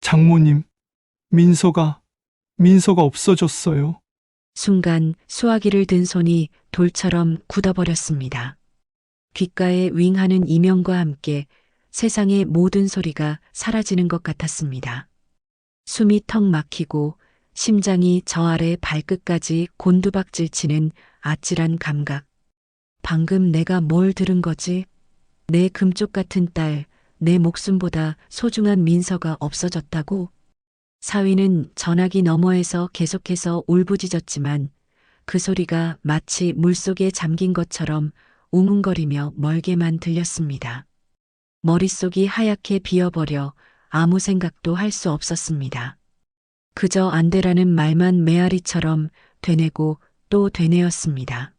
장모님, 민서가 없어졌어요. 순간 수화기를 든 손이 돌처럼 굳어버렸습니다. 귓가에 윙하는 이명과 함께 세상의 모든 소리가 사라지는 것 같았습니다. 숨이 턱 막히고 심장이 저 아래 발끝까지 곤두박질 치는 아찔한 감각. 방금 내가 뭘 들은 거지? 내 금쪽 같은 딸, 내 목숨보다 소중한 민서가 없어졌다고? 사위는 전화기 너머에서 계속해서 울부짖었지만 그 소리가 마치 물속에 잠긴 것처럼 웅웅거리며 멀게만 들렸습니다. 머릿속이 하얗게 비어버려 아무 생각도 할 수 없었습니다. 그저 안 되라는 말만 메아리처럼 되뇌고 또 되뇌었습니다.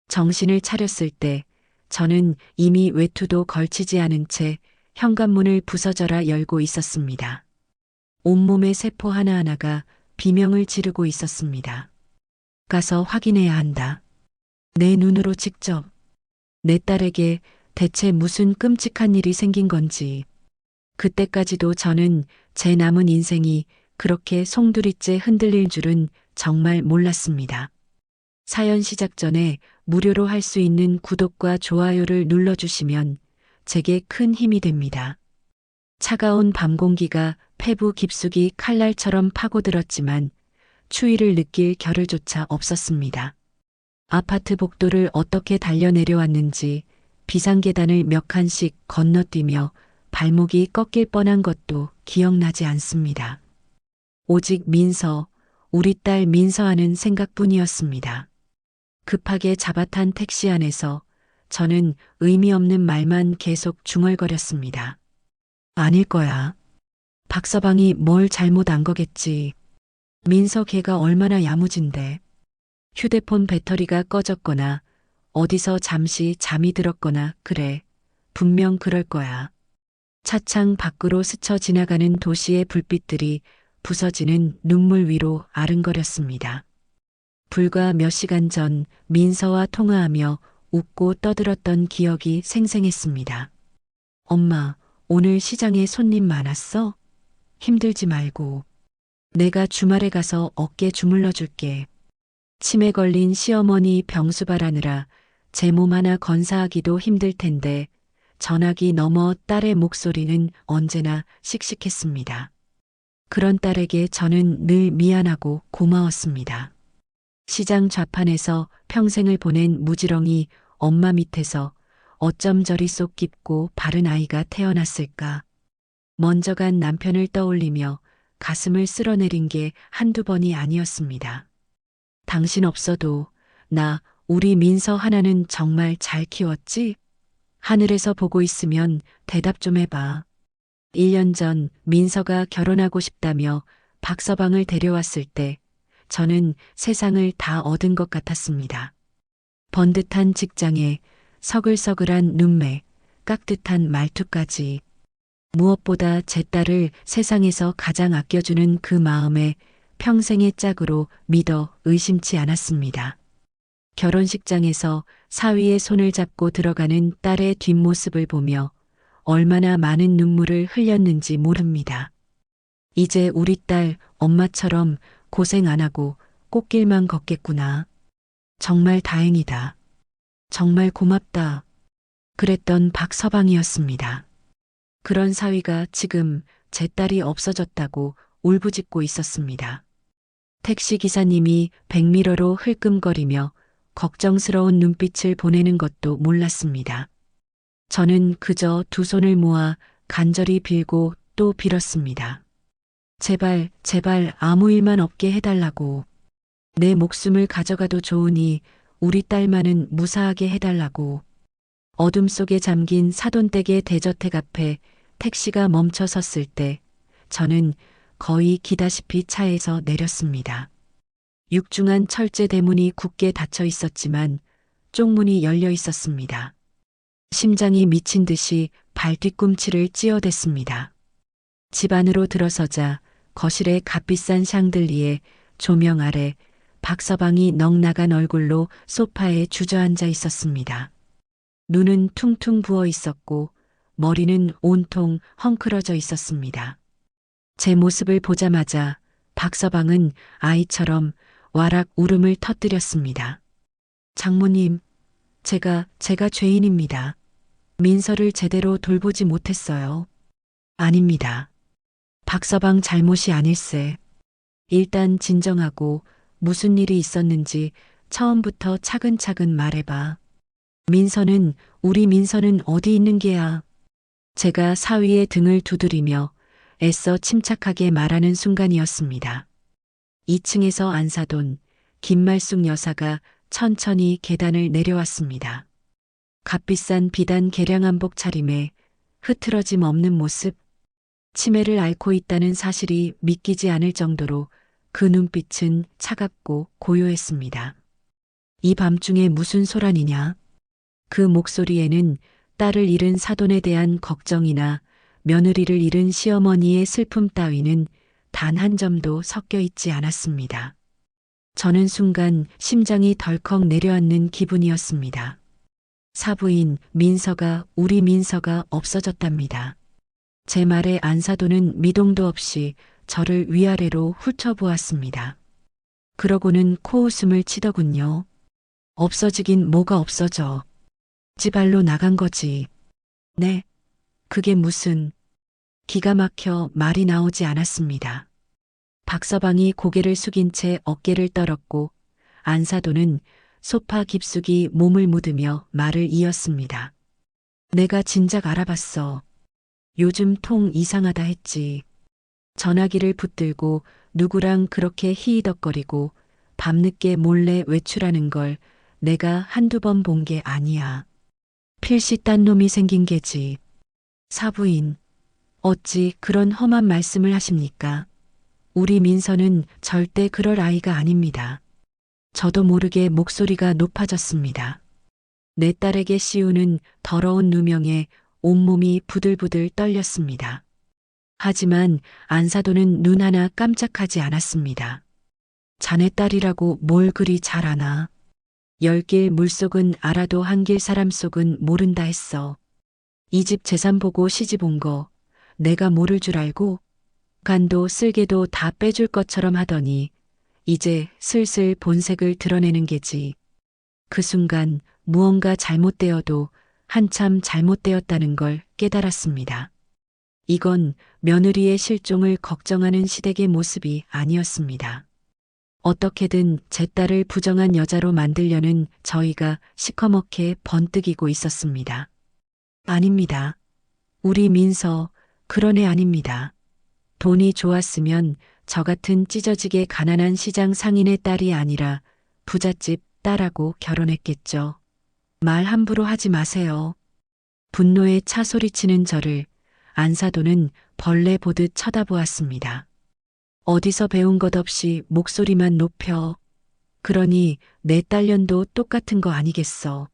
정신을 차렸을 때 저는 이미 외투도 걸치지 않은 채 현관문을 부서져라 열고 있었습니다. 온몸의 세포 하나하나가 비명을 지르고 있었습니다. 가서 확인해야 한다. 내 눈으로 직접. 내 딸에게 대체 무슨 끔찍한 일이 생긴 건지. 그때까지도 저는 제 남은 인생이 그렇게 송두리째 흔들릴 줄은 정말 몰랐습니다. 사연 시작 전에 무료로 할 수 있는 구독과 좋아요를 눌러주시면 제게 큰 힘이 됩니다. 차가운 밤 공기가 폐부 깊숙이 칼날처럼 파고들었지만 추위를 느낄 겨를조차 없었습니다. 아파트 복도를 어떻게 달려내려왔는지 비상계단을 몇 칸씩 건너뛰며 발목이 꺾일 뻔한 것도 기억나지 않습니다. 오직 민서, 우리 딸 민서 하는 생각뿐이었습니다. 급하게 잡아탄 택시 안에서 저는 의미 없는 말만 계속 중얼거렸습니다. 아닐 거야. 박서방이 뭘 잘못 안 거겠지. 민서 걔가 얼마나 야무진데. 휴대폰 배터리가 꺼졌거나 어디서 잠시 잠이 들었거나 그래. 분명 그럴 거야. 차창 밖으로 스쳐 지나가는 도시의 불빛들이 부서지는 눈물 위로 아른거렸습니다. 불과 몇 시간 전 민서와 통화하며 웃고 떠들었던 기억이 생생했습니다. 엄마, 오늘 시장에 손님 많았어? 힘들지 말고. 내가 주말에 가서 어깨 주물러 줄게. 치매 걸린 시어머니 병수 바라느라 제 몸 하나 건사하기도 힘들 텐데 전화기 너머 딸의 목소리는 언제나 씩씩했습니다. 그런 딸에게 저는 늘 미안하고 고마웠습니다. 시장 좌판에서 평생을 보낸 무지렁이 엄마 밑에서 어쩜 저리 속 깊고 바른 아이가 태어났을까. 먼저 간 남편을 떠올리며 가슴을 쓸어내린 게 한두 번이 아니었습니다. 당신 없어도 나 우리 민서 하나는 정말 잘 키웠지? 하늘에서 보고 있으면 대답 좀 해봐. 1년 전 민서가 결혼하고 싶다며 박서방을 데려왔을 때 저는 세상을 다 얻은 것 같았습니다. 번듯한 직장에 서글서글한 눈매, 깍듯한 말투까지. 무엇보다 제 딸을 세상에서 가장 아껴주는 그 마음에 평생의 짝으로 믿어 의심치 않았습니다. 결혼식장에서 사위의 손을 잡고 들어가는 딸의 뒷모습을 보며 얼마나 많은 눈물을 흘렸는지 모릅니다. 이제 우리 딸 엄마처럼 고생 안 하고 꽃길만 걷겠구나. 정말 다행이다. 정말 고맙다. 그랬던 박서방이었습니다. 그런 사위가 지금 제 딸이 없어졌다고 울부짖고 있었습니다. 택시 기사님이 백미러로 흘끔거리며 걱정스러운 눈빛을 보내는 것도 몰랐습니다. 저는 그저 두 손을 모아 간절히 빌고 또 빌었습니다. 제발, 제발 아무 일만 없게 해달라고. 내 목숨을 가져가도 좋으니 우리 딸만은 무사하게 해달라고. 어둠 속에 잠긴 사돈댁의 대저택 앞에 택시가 멈춰 섰을 때 저는 거의 기다시피 차에서 내렸습니다. 육중한 철제 대문이 굳게 닫혀 있었지만 쪽문이 열려 있었습니다. 심장이 미친 듯이 발뒤꿈치를 찌어댔습니다. 집 안으로 들어서자 거실의 값비싼 샹들리에 조명 아래 박서방이 넉나간 얼굴로 소파에 주저앉아 있었습니다. 눈은 퉁퉁 부어 있었고 머리는 온통 헝클어져 있었습니다. 제 모습을 보자마자 박서방은 아이처럼 와락 울음을 터뜨렸습니다. 장모님, 제가 죄인입니다. 민서를 제대로 돌보지 못했어요. 아닙니다. 박서방 잘못이 아닐세. 일단 진정하고 무슨 일이 있었는지 처음부터 차근차근 말해봐. 우리 민서는 어디 있는 게야? 제가 사위의 등을 두드리며 애써 침착하게 말하는 순간이었습니다. 2층에서 안사돈 김말숙 여사가 천천히 계단을 내려왔습니다. 값비싼 비단 개량한복 차림에 흐트러짐 없는 모습, 치매를 앓고 있다는 사실이 믿기지 않을 정도로 그 눈빛은 차갑고 고요했습니다. 이 밤중에 무슨 소란이냐? 그 목소리에는 딸을 잃은 사돈에 대한 걱정이나 며느리를 잃은 시어머니의 슬픔 따위는 단 한 점도 섞여 있지 않았습니다. 저는 순간 심장이 덜컥 내려앉는 기분이었습니다. 사부인 우리 민서가 없어졌답니다. 제 말에 안사돈은 미동도 없이 저를 위아래로 훑어보았습니다. 그러고는 코웃음을 치더군요. 없어지긴 뭐가 없어져. 지발로 나간 거지. 네, 그게 무슨. 기가 막혀 말이 나오지 않았습니다. 박서방이 고개를 숙인 채 어깨를 떨었고 안사돈은 소파 깊숙이 몸을 묻으며 말을 이었습니다. 내가 진작 알아봤어. 요즘 통 이상하다 했지. 전화기를 붙들고 누구랑 그렇게 히히덕거리고 밤늦게 몰래 외출하는 걸 내가 한두 번 본 게 아니야. 필시 딴 놈이 생긴 게지. 사부인, 어찌 그런 험한 말씀을 하십니까? 우리 민서는 절대 그럴 아이가 아닙니다. 저도 모르게 목소리가 높아졌습니다. 내 딸에게 씌우는 더러운 누명에 온몸이 부들부들 떨렸습니다. 하지만 안사돈은 눈 하나 깜짝하지 않았습니다. 자네 딸이라고 뭘 그리 잘 아나? 10길 물속은 알아도 한 길 사람 속은 모른다 했어. 이 집 재산 보고 시집 온 거 내가 모를 줄 알고 간도 쓸개도 다 빼줄 것처럼 하더니 이제 슬슬 본색을 드러내는 게지. 그 순간 무언가 잘못되어도 한참 잘못되었다는 걸 깨달았습니다. 이건 며느리의 실종을 걱정하는 시댁의 모습이 아니었습니다. 어떻게든 제 딸을 부정한 여자로 만들려는 저희가 시커멓게 번뜩이고 있었습니다. 아닙니다. 우리 민서 그런 애 아닙니다. 돈이 좋았으면 저 같은 찢어지게 가난한 시장 상인의 딸이 아니라 부잣집 딸하고 결혼했겠죠. 말 함부로 하지 마세요. 분노에 차 소리치는 저를 안사돈은 벌레 보듯 쳐다보았습니다. 어디서 배운 것 없이 목소리만 높여. 그러니 내 딸년도 똑같은 거 아니겠어.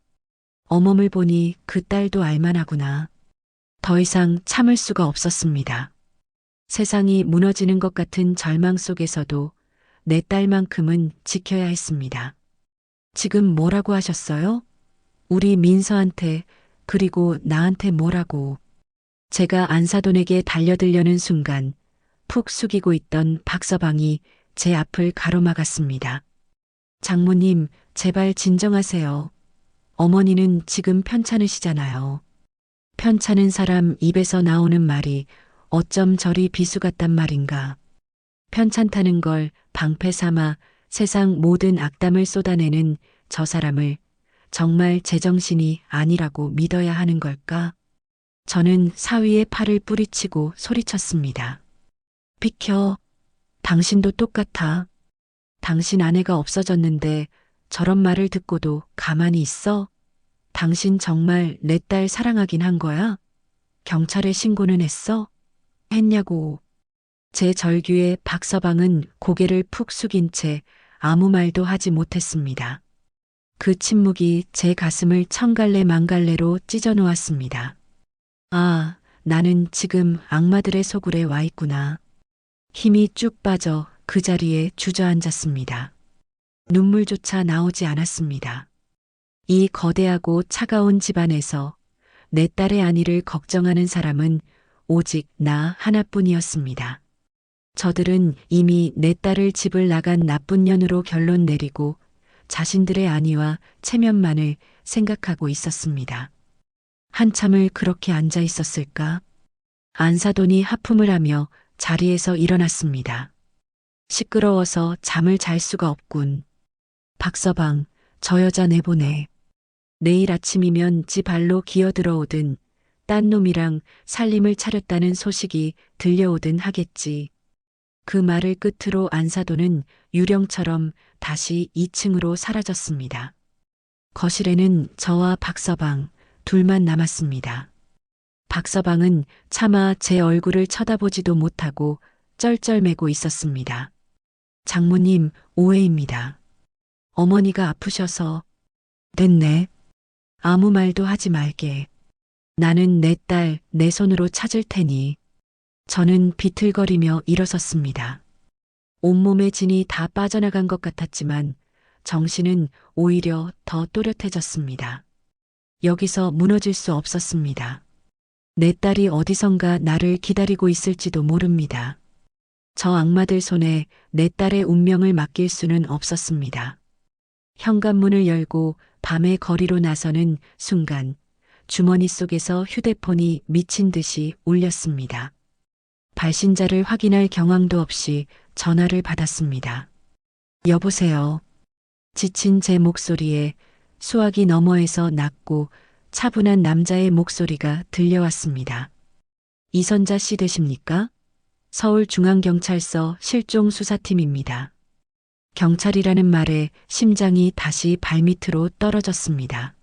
어멈을 보니 그 딸도 알만하구나. 더 이상 참을 수가 없었습니다. 세상이 무너지는 것 같은 절망 속에서도 내 딸만큼은 지켜야 했습니다. 지금 뭐라고 하셨어요? 우리 민서한테 그리고 나한테 뭐라고. 제가 안사돈에게 달려들려는 순간 푹 숙이고 있던 박서방이 제 앞을 가로막았습니다. 장모님, 제발 진정하세요. 어머니는 지금 편찮으시잖아요. 편찮은 사람 입에서 나오는 말이 어쩜 저리 비수 같단 말인가. 편찮다는 걸 방패 삼아 세상 모든 악담을 쏟아내는 저 사람을 정말 제정신이 아니라고 믿어야 하는 걸까? 저는 사위의 팔을 뿌리치고 소리쳤습니다. 비켜. 당신도 똑같아. 당신 아내가 없어졌는데 저런 말을 듣고도 가만히 있어? 당신 정말 내 딸 사랑하긴 한 거야? 경찰에 신고는 했어? 했냐고. 제 절규에 박서방은 고개를 푹 숙인 채 아무 말도 하지 못했습니다. 그 침묵이 제 가슴을 천갈래 만갈래로 찢어 놓았습니다. 아, 나는 지금 악마들의 소굴에 와 있구나. 힘이 쭉 빠져 그 자리에 주저앉았습니다. 눈물조차 나오지 않았습니다. 이 거대하고 차가운 집안에서 내 딸의 안위를 걱정하는 사람은 오직 나 하나뿐이었습니다. 저들은 이미 내 딸을 집을 나간 나쁜 년으로 결론 내리고 자신들의 안위와 체면만을 생각하고 있었습니다. 한참을 그렇게 앉아 있었을까? 안사돈이 하품을 하며 자리에서 일어났습니다. 시끄러워서 잠을 잘 수가 없군. 박서방, 저 여자 내보내. 내일 아침이면 지 발로 기어들어오든 딴 놈이랑 살림을 차렸다는 소식이 들려오든 하겠지. 그 말을 끝으로 안사돈은 유령처럼 다시 2층으로 사라졌습니다. 거실에는 저와 박서방 둘만 남았습니다. 박서방은 차마 제 얼굴을 쳐다보지도 못하고 쩔쩔매고 있었습니다. 장모님, 오해입니다. 어머니가 아프셔서. 됐네. 아무 말도 하지 말게. 나는 내 딸 내 손으로 찾을 테니. 저는 비틀거리며 일어섰습니다. 온몸의 진이 다 빠져나간 것 같았지만 정신은 오히려 더 또렷해졌습니다. 여기서 무너질 수 없었습니다. 내 딸이 어디선가 나를 기다리고 있을지도 모릅니다. 저 악마들 손에 내 딸의 운명을 맡길 수는 없었습니다. 현관문을 열고 밤의 거리로 나서는 순간 주머니 속에서 휴대폰이 미친 듯이 울렸습니다. 발신자를 확인할 경황도 없이 전화를 받았습니다. 여보세요. 지친 제 목소리에 수화기 너머에서 낮고 차분한 남자의 목소리가 들려왔습니다. 이선자 씨 되십니까? 서울중앙경찰서 실종수사팀입니다. 경찰이라는 말에 심장이 다시 발밑으로 떨어졌습니다.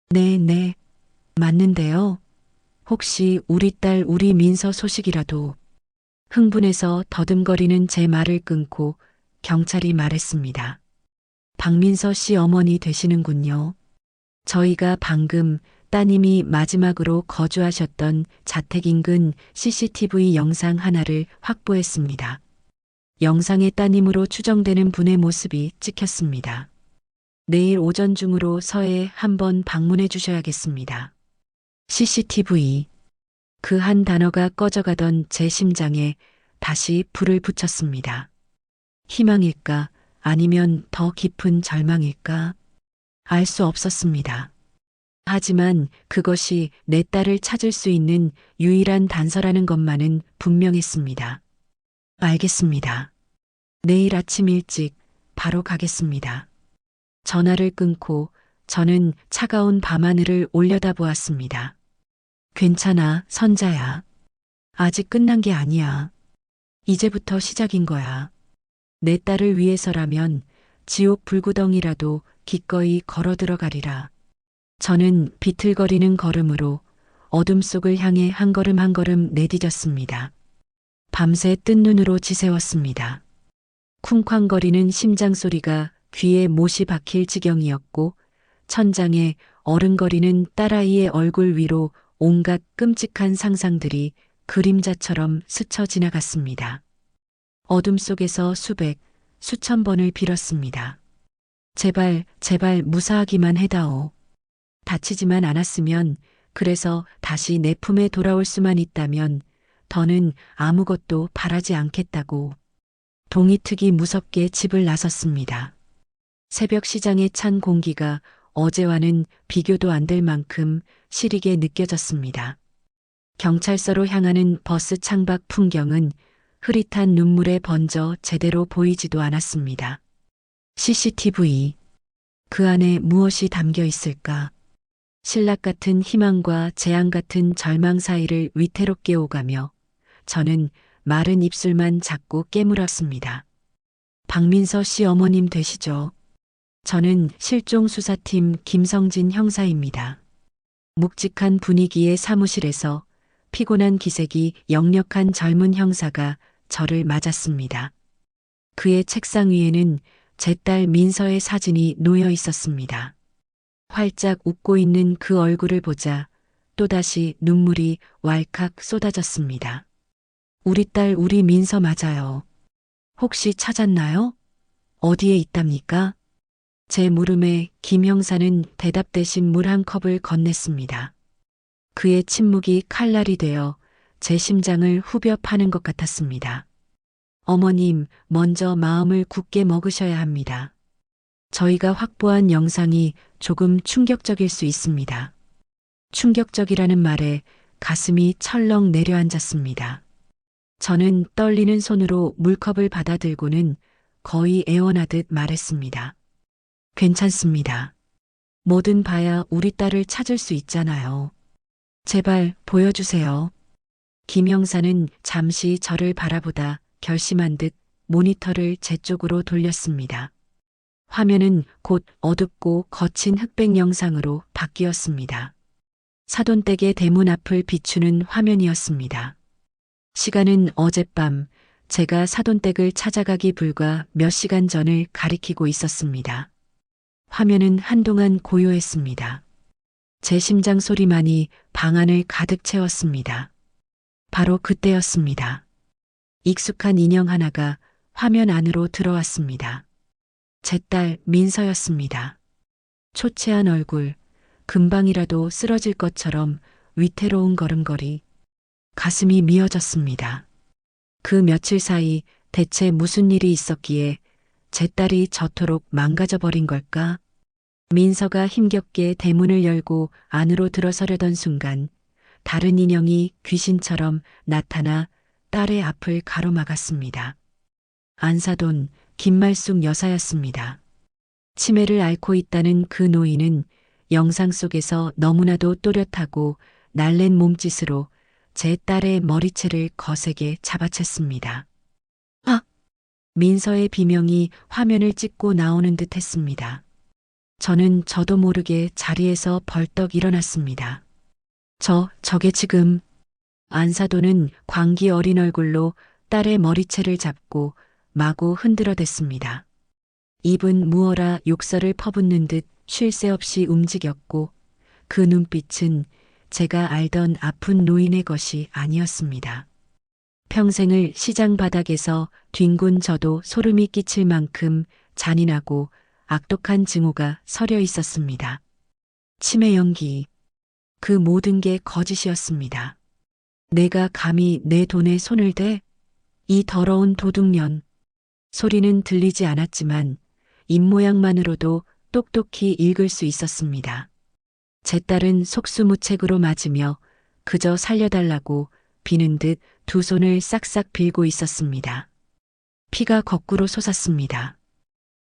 네, 맞는데요. 혹시 우리 딸 우리 민서 소식이라도. 흥분해서 더듬거리는 제 말을 끊고 경찰이 말했습니다. 박민서 씨 어머니 되시는군요. 저희가 방금 따님이 마지막으로 거주하셨던 자택 인근 CCTV 영상 하나를 확보했습니다. 영상에 따님으로 추정되는 분의 모습이 찍혔습니다. 내일 오전 중으로 서해 한번 방문해 주셔야겠습니다. CCTV. 그 한 단어가 꺼져가던 제 심장에 다시 불을 붙였습니다. 희망일까 아니면 더 깊은 절망일까? 알 수 없었습니다. 하지만 그것이 내 딸을 찾을 수 있는 유일한 단서라는 것만은 분명했습니다. 알겠습니다. 내일 아침 일찍 바로 가겠습니다. 전화를 끊고 저는 차가운 밤하늘을 올려다보았습니다. 괜찮아, 선자야. 아직 끝난 게 아니야. 이제부터 시작인 거야. 내 딸을 위해서라면 지옥 불구덩이라도 기꺼이 걸어 들어가리라. 저는 비틀거리는 걸음으로 어둠 속을 향해 한 걸음 한 걸음 내디뎠습니다. 밤새 뜬 눈으로 지새웠습니다. 쿵쾅거리는 심장 소리가 귀에 못이 박힐 지경이었고 천장에 어른거리는 딸아이의 얼굴 위로 온갖 끔찍한 상상들이 그림자처럼 스쳐 지나갔습니다. 어둠 속에서 수천 번을 빌었습니다. 제발 무사하기만 해다오. 다치지만 않았으면, 그래서 다시 내 품에 돌아올 수만 있다면 더는 아무것도 바라지 않겠다고. 동이 트기 무섭게 집을 나섰습니다. 새벽 시장의 찬 공기가 어제와는 비교도 안 될 만큼 시리게 느껴졌습니다. 경찰서로 향하는 버스 창밖 풍경은 흐릿한 눈물에 번져 제대로 보이지도 않았습니다. CCTV. 그 안에 무엇이 담겨 있을까? 신락 같은 희망과 재앙 같은 절망 사이를 위태롭게 오가며 저는 마른 입술만 자꾸 깨물었습니다. 박민서 씨 어머님 되시죠? 저는 실종수사팀 김성진 형사입니다. 묵직한 분위기의 사무실에서 피곤한 기색이 역력한 젊은 형사가 저를 맞았습니다. 그의 책상 위에는 제 딸 민서의 사진이 놓여 있었습니다. 활짝 웃고 있는 그 얼굴을 보자 또다시 눈물이 왈칵 쏟아졌습니다. 우리 딸 우리 민서 맞아요. 혹시 찾았나요? 어디에 있답니까? 제 물음에 김 형사는 대답 대신 물 한 컵을 건넸습니다. 그의 침묵이 칼날이 되어 제 심장을 후벼 파는 것 같았습니다. 어머님, 먼저 마음을 굳게 먹으셔야 합니다. 저희가 확보한 영상이 조금 충격적일 수 있습니다. 충격적이라는 말에 가슴이 철렁 내려앉았습니다. 저는 떨리는 손으로 물컵을 받아들고는 거의 애원하듯 말했습니다. 괜찮습니다. 뭐든 봐야 우리 딸을 찾을 수 있잖아요. 제발 보여주세요. 김 형사는 잠시 저를 바라보다 결심한 듯 모니터를 제 쪽으로 돌렸습니다. 화면은 곧 어둡고 거친 흑백 영상으로 바뀌었습니다. 사돈댁의 대문 앞을 비추는 화면이었습니다. 시간은 어젯밤 제가 사돈댁을 찾아가기 불과 몇 시간 전을 가리키고 있었습니다. 화면은 한동안 고요했습니다. 제 심장 소리만이 방 안을 가득 채웠습니다. 바로 그때였습니다. 익숙한 인형 하나가 화면 안으로 들어왔습니다. 제 딸 민서였습니다. 초췌한 얼굴, 금방이라도 쓰러질 것처럼 위태로운 걸음걸이, 가슴이 미어졌습니다. 그 며칠 사이 대체 무슨 일이 있었기에 제 딸이 저토록 망가져버린 걸까? 민서가 힘겹게 대문을 열고 안으로 들어서려던 순간 다른 인형이 귀신처럼 나타나 딸의 앞을 가로막았습니다. 안사돈 김말숙 여사였습니다. 치매를 앓고 있다는 그 노인은 영상 속에서 너무나도 또렷하고 날랜 몸짓으로 제 딸의 머리채를 거세게 잡아챘습니다. 아! 민서의 비명이 화면을 찍고 나오는 듯 했습니다. 저는 저도 모르게 자리에서 벌떡 일어났습니다. 저게 지금... 안사돈은 광기 어린 얼굴로 딸의 머리채를 잡고 마구 흔들어댔습니다. 입은 무어라 욕설을 퍼붓는 듯 쉴 새 없이 움직였고 그 눈빛은 제가 알던 아픈 노인의 것이 아니었습니다. 평생을 시장 바닥에서 뒹군 저도 소름이 끼칠 만큼 잔인하고 악독한 증오가 서려 있었습니다. 치매 연기, 그 모든 게 거짓이었습니다. 내가 감히 내 돈에 손을 대? 이 더러운 도둑년. 소리는 들리지 않았지만 입모양만으로도 똑똑히 읽을 수 있었습니다. 제 딸은 속수무책으로 맞으며 그저 살려달라고 비는 듯 두 손을 싹싹 빌고 있었습니다. 피가 거꾸로 솟았습니다.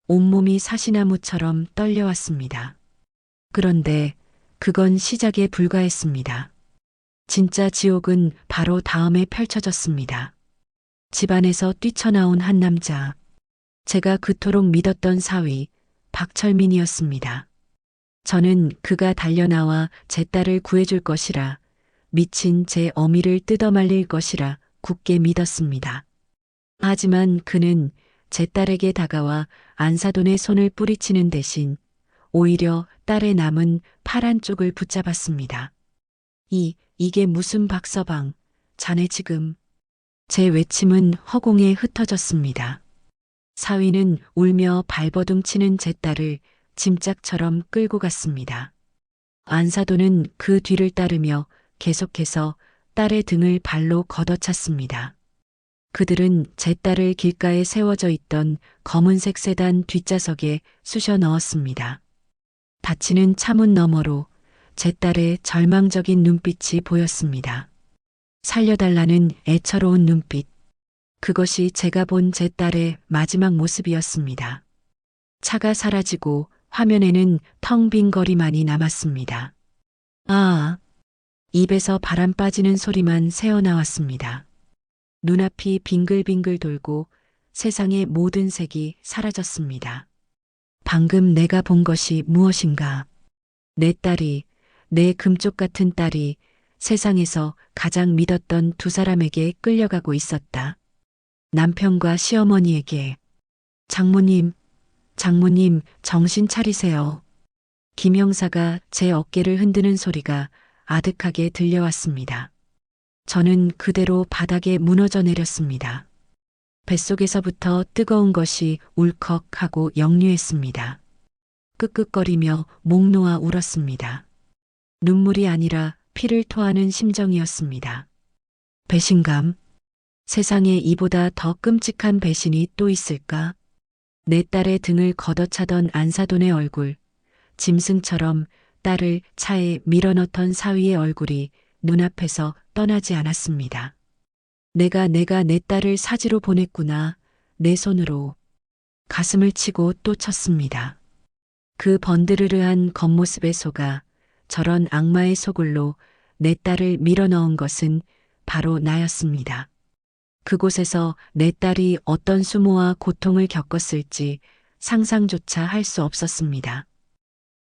온몸이 사시나무처럼 떨려왔습니다. 그런데 그건 시작에 불과했습니다. 진짜 지옥은 바로 다음에 펼쳐졌습니다. 집안에서 뛰쳐나온 한 남자. 제가 그토록 믿었던 사위, 박철민이었습니다. 저는 그가 달려나와 제 딸을 구해줄 것이라, 미친 제 어미를 뜯어말릴 것이라 굳게 믿었습니다. 하지만 그는 제 딸에게 다가와 안사돈의 손을 뿌리치는 대신 오히려 딸의 남은 파란 쪽을 붙잡았습니다. 이게 무슨 박서방, 자네 지금... 제 외침은 허공에 흩어졌습니다. 사위는 울며 발버둥 치는 제 딸을 짐짝처럼 끌고 갔습니다. 안사돈은 그 뒤를 따르며 계속해서 딸의 등을 발로 걷어찼습니다. 그들은 제 딸을 길가에 세워져 있던 검은색 세단 뒷좌석에 쑤셔 넣었습니다. 닫히는 차문 너머로 제 딸의 절망적인 눈빛이 보였습니다. 살려달라는 애처로운 눈빛. 그것이 제가 본 제 딸의 마지막 모습이었습니다. 차가 사라지고 화면에는 텅 빈 거리만이 남았습니다. 아, 입에서 바람 빠지는 소리만 새어나왔습니다. 눈앞이 빙글빙글 돌고 세상의 모든 색이 사라졌습니다. 방금 내가 본 것이 무엇인가? 내 딸이, 내 금쪽 같은 딸이 세상에서 가장 믿었던 두 사람에게 끌려가고 있었다. 남편과 시어머니에게. 장모님, 정신 차리세요. 김 형사가 제 어깨를 흔드는 소리가 아득하게 들려왔습니다. 저는 그대로 바닥에 무너져 내렸습니다. 뱃속에서부터 뜨거운 것이 울컥하고 역류했습니다. 끄끄거리며 목 놓아 울었습니다. 눈물이 아니라 피를 토하는 심정이었습니다. 배신감, 세상에 이보다 더 끔찍한 배신이 또 있을까? 내 딸의 등을 걷어차던 안사돈의 얼굴, 짐승처럼 딸을 차에 밀어넣던 사위의 얼굴이 눈앞에서 떠나지 않았습니다. 내가 내 딸을 사지로 보냈구나. 내 손으로. 가슴을 치고 또 쳤습니다. 그 번드르르한 겉모습에 속아 저런 악마의 소굴로 내 딸을 밀어넣은 것은 바로 나였습니다. 그곳에서 내 딸이 어떤 수모와 고통을 겪었을지 상상조차 할 수 없었습니다.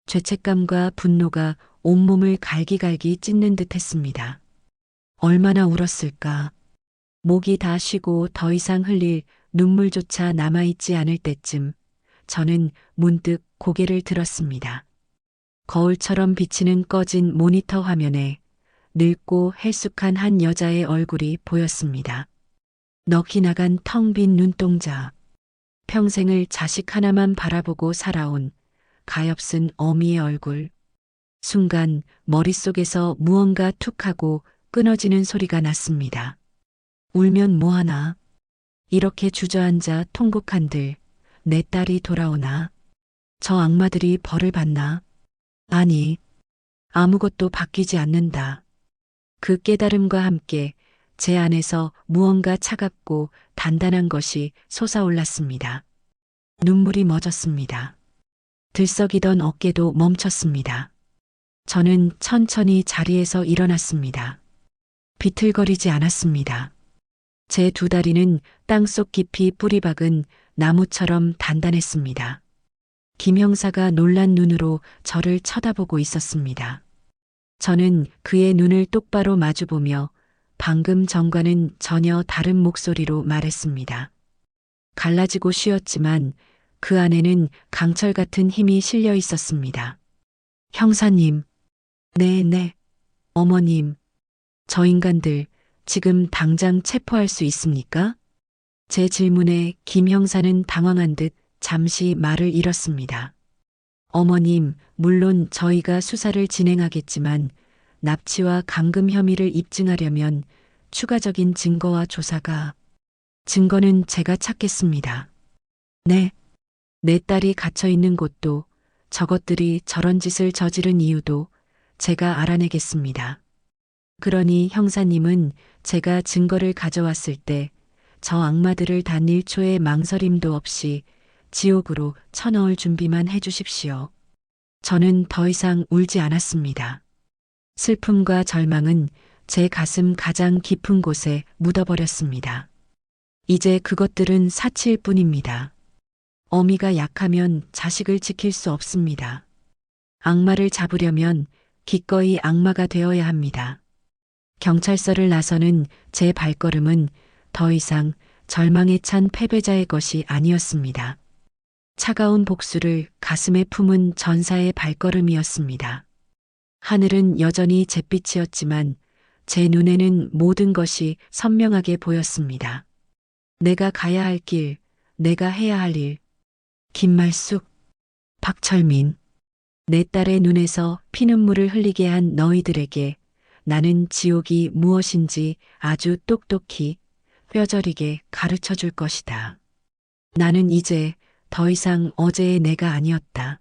죄책감과 분노가 온몸을 갈기갈기 찢는 듯 했습니다. 얼마나 울었을까. 목이 다 쉬고 더 이상 흘릴 눈물조차 남아있지 않을 때쯤 저는 문득 고개를 들었습니다. 거울처럼 비치는 꺼진 모니터 화면에 늙고 헬쑥한 한 여자의 얼굴이 보였습니다. 넋이 나간 텅 빈 눈동자. 평생을 자식 하나만 바라보고 살아온 가엾은 어미의 얼굴. 순간 머릿속에서 무언가 툭하고 끊어지는 소리가 났습니다. 울면 뭐하나. 이렇게 주저앉아 통곡한들 내 딸이 돌아오나. 저 악마들이 벌을 받나. 아니, 아무것도 바뀌지 않는다. 그 깨달음과 함께 제 안에서 무언가 차갑고 단단한 것이 솟아올랐습니다. 눈물이 멎었습니다. 들썩이던 어깨도 멈췄습니다. 저는 천천히 자리에서 일어났습니다. 비틀거리지 않았습니다. 제 두 다리는 땅속 깊이 뿌리 박은 나무처럼 단단했습니다. 김 형사가 놀란 눈으로 저를 쳐다보고 있었습니다. 저는 그의 눈을 똑바로 마주보며 방금 전과는 전혀 다른 목소리로 말했습니다. 갈라지고 쉬었지만 그 안에는 강철 같은 힘이 실려 있었습니다. 형사님, 네, 어머님, 저 인간들 지금 당장 체포할 수 있습니까? 제 질문에 김 형사는 당황한 듯 잠시 말을 잃었습니다. 어머님, 물론 저희가 수사를 진행하겠지만 납치와 감금 혐의를 입증하려면 추가적인 증거와 조사가. 증거는 제가 찾겠습니다. 네. 내 딸이 갇혀 있는 곳도 저것들이 저런 짓을 저지른 이유도 제가 알아내겠습니다. 그러니 형사님은 제가 증거를 가져왔을 때 저 악마들을 단 1초의 망설임도 없이 지옥으로 쳐넣을 준비만 해주십시오. 저는 더 이상 울지 않았습니다. 슬픔과 절망은 제 가슴 가장 깊은 곳에 묻어버렸습니다. 이제 그것들은 사치일 뿐입니다. 어미가 약하면 자식을 지킬 수 없습니다. 악마를 잡으려면 기꺼이 악마가 되어야 합니다. 경찰서를 나서는 제 발걸음은 더 이상 절망에 찬 패배자의 것이 아니었습니다. 차가운 복수를 가슴에 품은 전사의 발걸음이었습니다. 하늘은 여전히 잿빛이었지만 제 눈에는 모든 것이 선명하게 보였습니다. 내가 가야 할 길, 내가 해야 할 일. 김말숙, 박철민. 내 딸의 눈에서 피눈물을 흘리게 한 너희들에게 나는 지옥이 무엇인지 아주 똑똑히 뼈저리게 가르쳐 줄 것이다. 나는 이제 더 이상 어제의 내가 아니었다.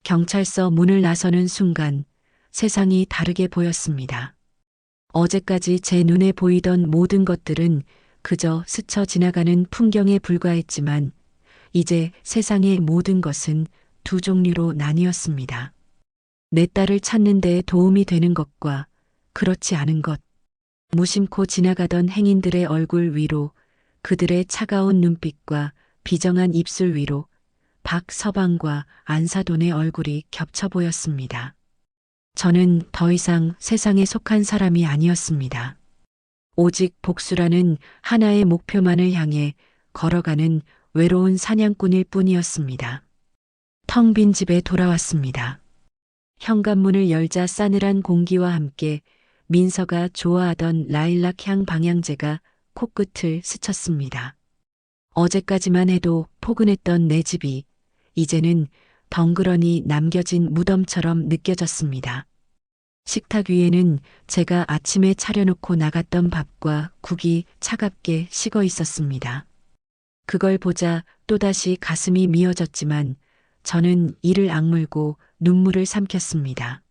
경찰서 문을 나서는 순간 세상이 다르게 보였습니다. 어제까지 제 눈에 보이던 모든 것들은 그저 스쳐 지나가는 풍경에 불과했지만 이제 세상의 모든 것은 두 종류로 나뉘었습니다. 내 딸을 찾는 데 도움이 되는 것과 그렇지 않은 것. 무심코 지나가던 행인들의 얼굴 위로 그들의 차가운 눈빛과 비정한 입술 위로 박서방과 안사돈의 얼굴이 겹쳐 보였습니다. 저는 더 이상 세상에 속한 사람이 아니었습니다. 오직 복수라는 하나의 목표만을 향해 걸어가는 외로운 사냥꾼일 뿐이었습니다. 텅 빈 집에 돌아왔습니다. 현관문을 열자 싸늘한 공기와 함께 민서가 좋아하던 라일락 향 방향제가 코끝을 스쳤습니다. 어제까지만 해도 포근했던 내 집이 이제는 덩그러니 남겨진 무덤처럼 느껴졌습니다. 식탁 위에는 제가 아침에 차려놓고 나갔던 밥과 국이 차갑게 식어 있었습니다. 그걸 보자 또다시 가슴이 미어졌지만 저는 이를 악물고 눈물을 삼켰습니다.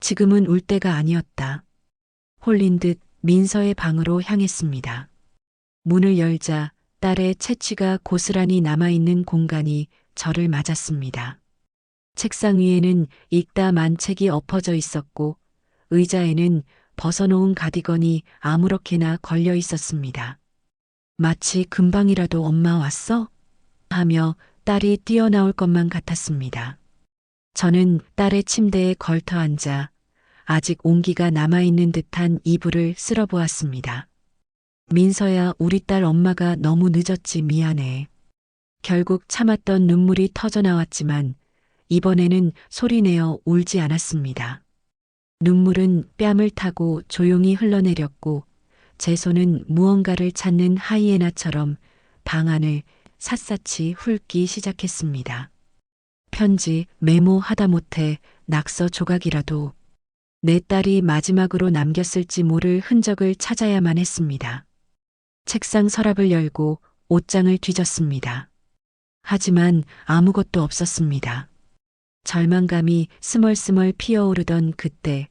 지금은 울 때가 아니었다. 홀린 듯 민서의 방으로 향했습니다. 문을 열자 딸의 채취가 고스란히 남아있는 공간이 저를 맞았습니다. 책상 위에는 읽다 만 책이 엎어져 있었고 의자에는 벗어놓은 가디건이 아무렇게나 걸려 있었습니다. 마치 금방이라도 엄마 왔어? 하며 딸이 뛰어나올 것만 같았습니다. 저는 딸의 침대에 걸터 앉아 아직 온기가 남아있는 듯한 이불을 쓸어보았습니다. 민서야, 우리 딸 엄마가 너무 늦었지, 미안해. 결국 참았던 눈물이 터져 나왔지만 이번에는 소리내어 울지 않았습니다. 눈물은 뺨을 타고 조용히 흘러내렸고 제 손은 무언가를 찾는 하이에나처럼 방 안을 샅샅이 훑기 시작했습니다. 편지, 메모 하다못해 낙서 조각이라도 내 딸이 마지막으로 남겼을지 모를 흔적을 찾아야만 했습니다. 책상 서랍을 열고 옷장을 뒤졌습니다. 하지만 아무것도 없었습니다. 절망감이 스멀스멀 피어오르던 그때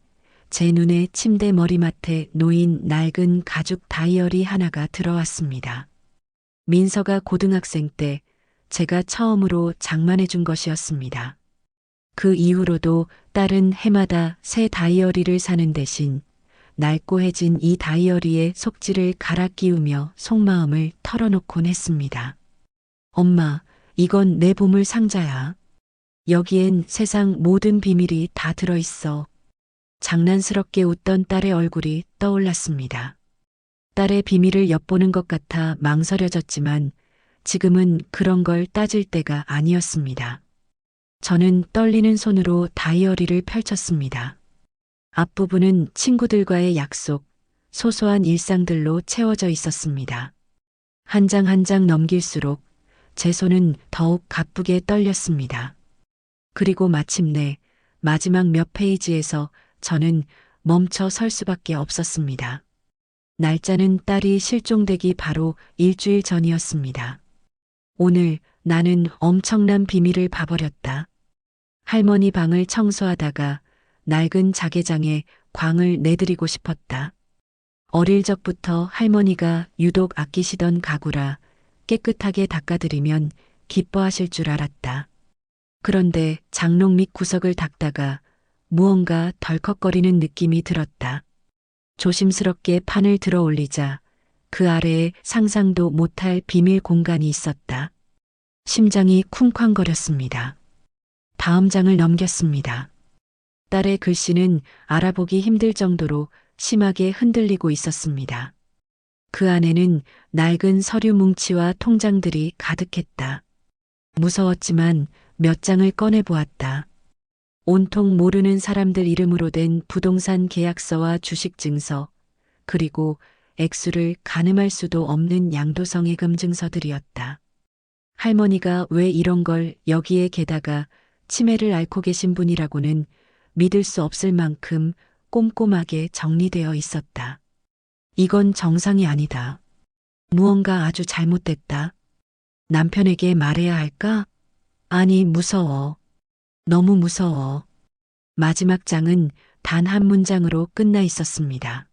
제 눈에 침대 머리맡에 놓인 낡은 가죽 다이어리 하나가 들어왔습니다. 민서가 고등학생 때 제가 처음으로 장만해 준 것이었습니다. 그 이후로도 딸은 해마다 새 다이어리를 사는 대신 낡고해진 이 다이어리의 속지를 갈아 끼우며 속마음을 털어놓곤 했습니다. 엄마, 이건 내 보물 상자야. 여기엔 세상 모든 비밀이 다 들어있어. 장난스럽게 웃던 딸의 얼굴이 떠올랐습니다. 딸의 비밀을 엿보는 것 같아 망설여졌지만 지금은 그런 걸 따질 때가 아니었습니다. 저는 떨리는 손으로 다이어리를 펼쳤습니다. 앞부분은 친구들과의 약속, 소소한 일상들로 채워져 있었습니다. 한 장 한 장 넘길수록 제 손은 더욱 가쁘게 떨렸습니다. 그리고 마침내 마지막 몇 페이지에서 저는 멈춰 설 수밖에 없었습니다. 날짜는 딸이 실종되기 바로 일주일 전이었습니다. 오늘 나는 엄청난 비밀을 봐버렸다. 할머니 방을 청소하다가 낡은 자개장에 광을 내드리고 싶었다. 어릴 적부터 할머니가 유독 아끼시던 가구라 깨끗하게 닦아드리면 기뻐하실 줄 알았다. 그런데 장롱 밑 구석을 닦다가 무언가 덜컥거리는 느낌이 들었다. 조심스럽게 판을 들어 올리자 그 아래에 상상도 못할 비밀 공간이 있었다. 심장이 쿵쾅거렸습니다. 다음 장을 넘겼습니다. 딸의 글씨는 알아보기 힘들 정도로 심하게 흔들리고 있었습니다. 그 안에는 낡은 서류 뭉치와 통장들이 가득했다. 무서웠지만 몇 장을 꺼내보았다. 온통 모르는 사람들 이름으로 된 부동산 계약서와 주식증서, 그리고 액수를 가늠할 수도 없는 양도성예금 증서들이었다. 할머니가 왜 이런 걸 여기에 게다가 치매를 앓고 계신 분이라고는 믿을 수 없을 만큼 꼼꼼하게 정리되어 있었다. 이건 정상이 아니다. 무언가 아주 잘못됐다. 남편에게 말해야 할까? 아니, 무서워. 너무 무서워. 마지막 장은 단 한 문장으로 끝나 있었습니다.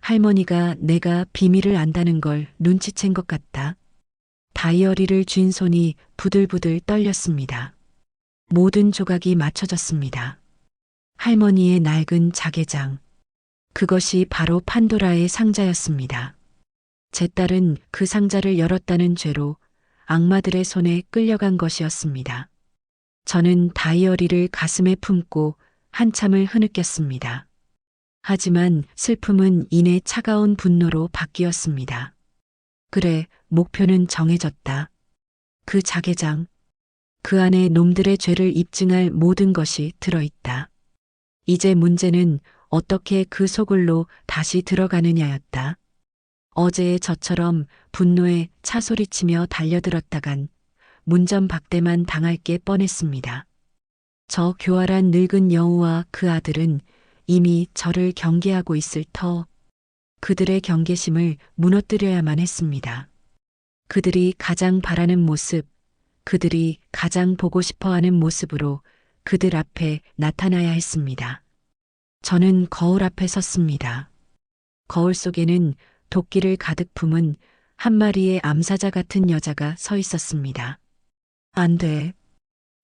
할머니가 내가 비밀을 안다는 걸 눈치챈 것 같다. 다이어리를 쥔 손이 부들부들 떨렸습니다. 모든 조각이 맞춰졌습니다. 할머니의 낡은 자개장. 그것이 바로 판도라의 상자였습니다. 제 딸은 그 상자를 열었다는 죄로 악마들의 손에 끌려간 것이었습니다. 저는 다이어리를 가슴에 품고 한참을 흐느꼈습니다. 하지만 슬픔은 이내 차가운 분노로 바뀌었습니다. 그래, 목표는 정해졌다. 그 자개장, 그 안에 놈들의 죄를 입증할 모든 것이 들어있다. 이제 문제는 어떻게 그 소굴로 다시 들어가느냐였다. 어제의 저처럼 분노에 차소리치며 달려들었다간 문전박대만 당할 게 뻔했습니다. 저 교활한 늙은 여우와 그 아들은 이미 저를 경계하고 있을 터, 그들의 경계심을 무너뜨려야만 했습니다. 그들이 가장 바라는 모습, 그들이 가장 보고 싶어 하는 모습으로 그들 앞에 나타나야 했습니다. 저는 거울 앞에 섰습니다. 거울 속에는 도끼를 가득 품은 한 마리의 암사자 같은 여자가 서 있었습니다. 안 돼.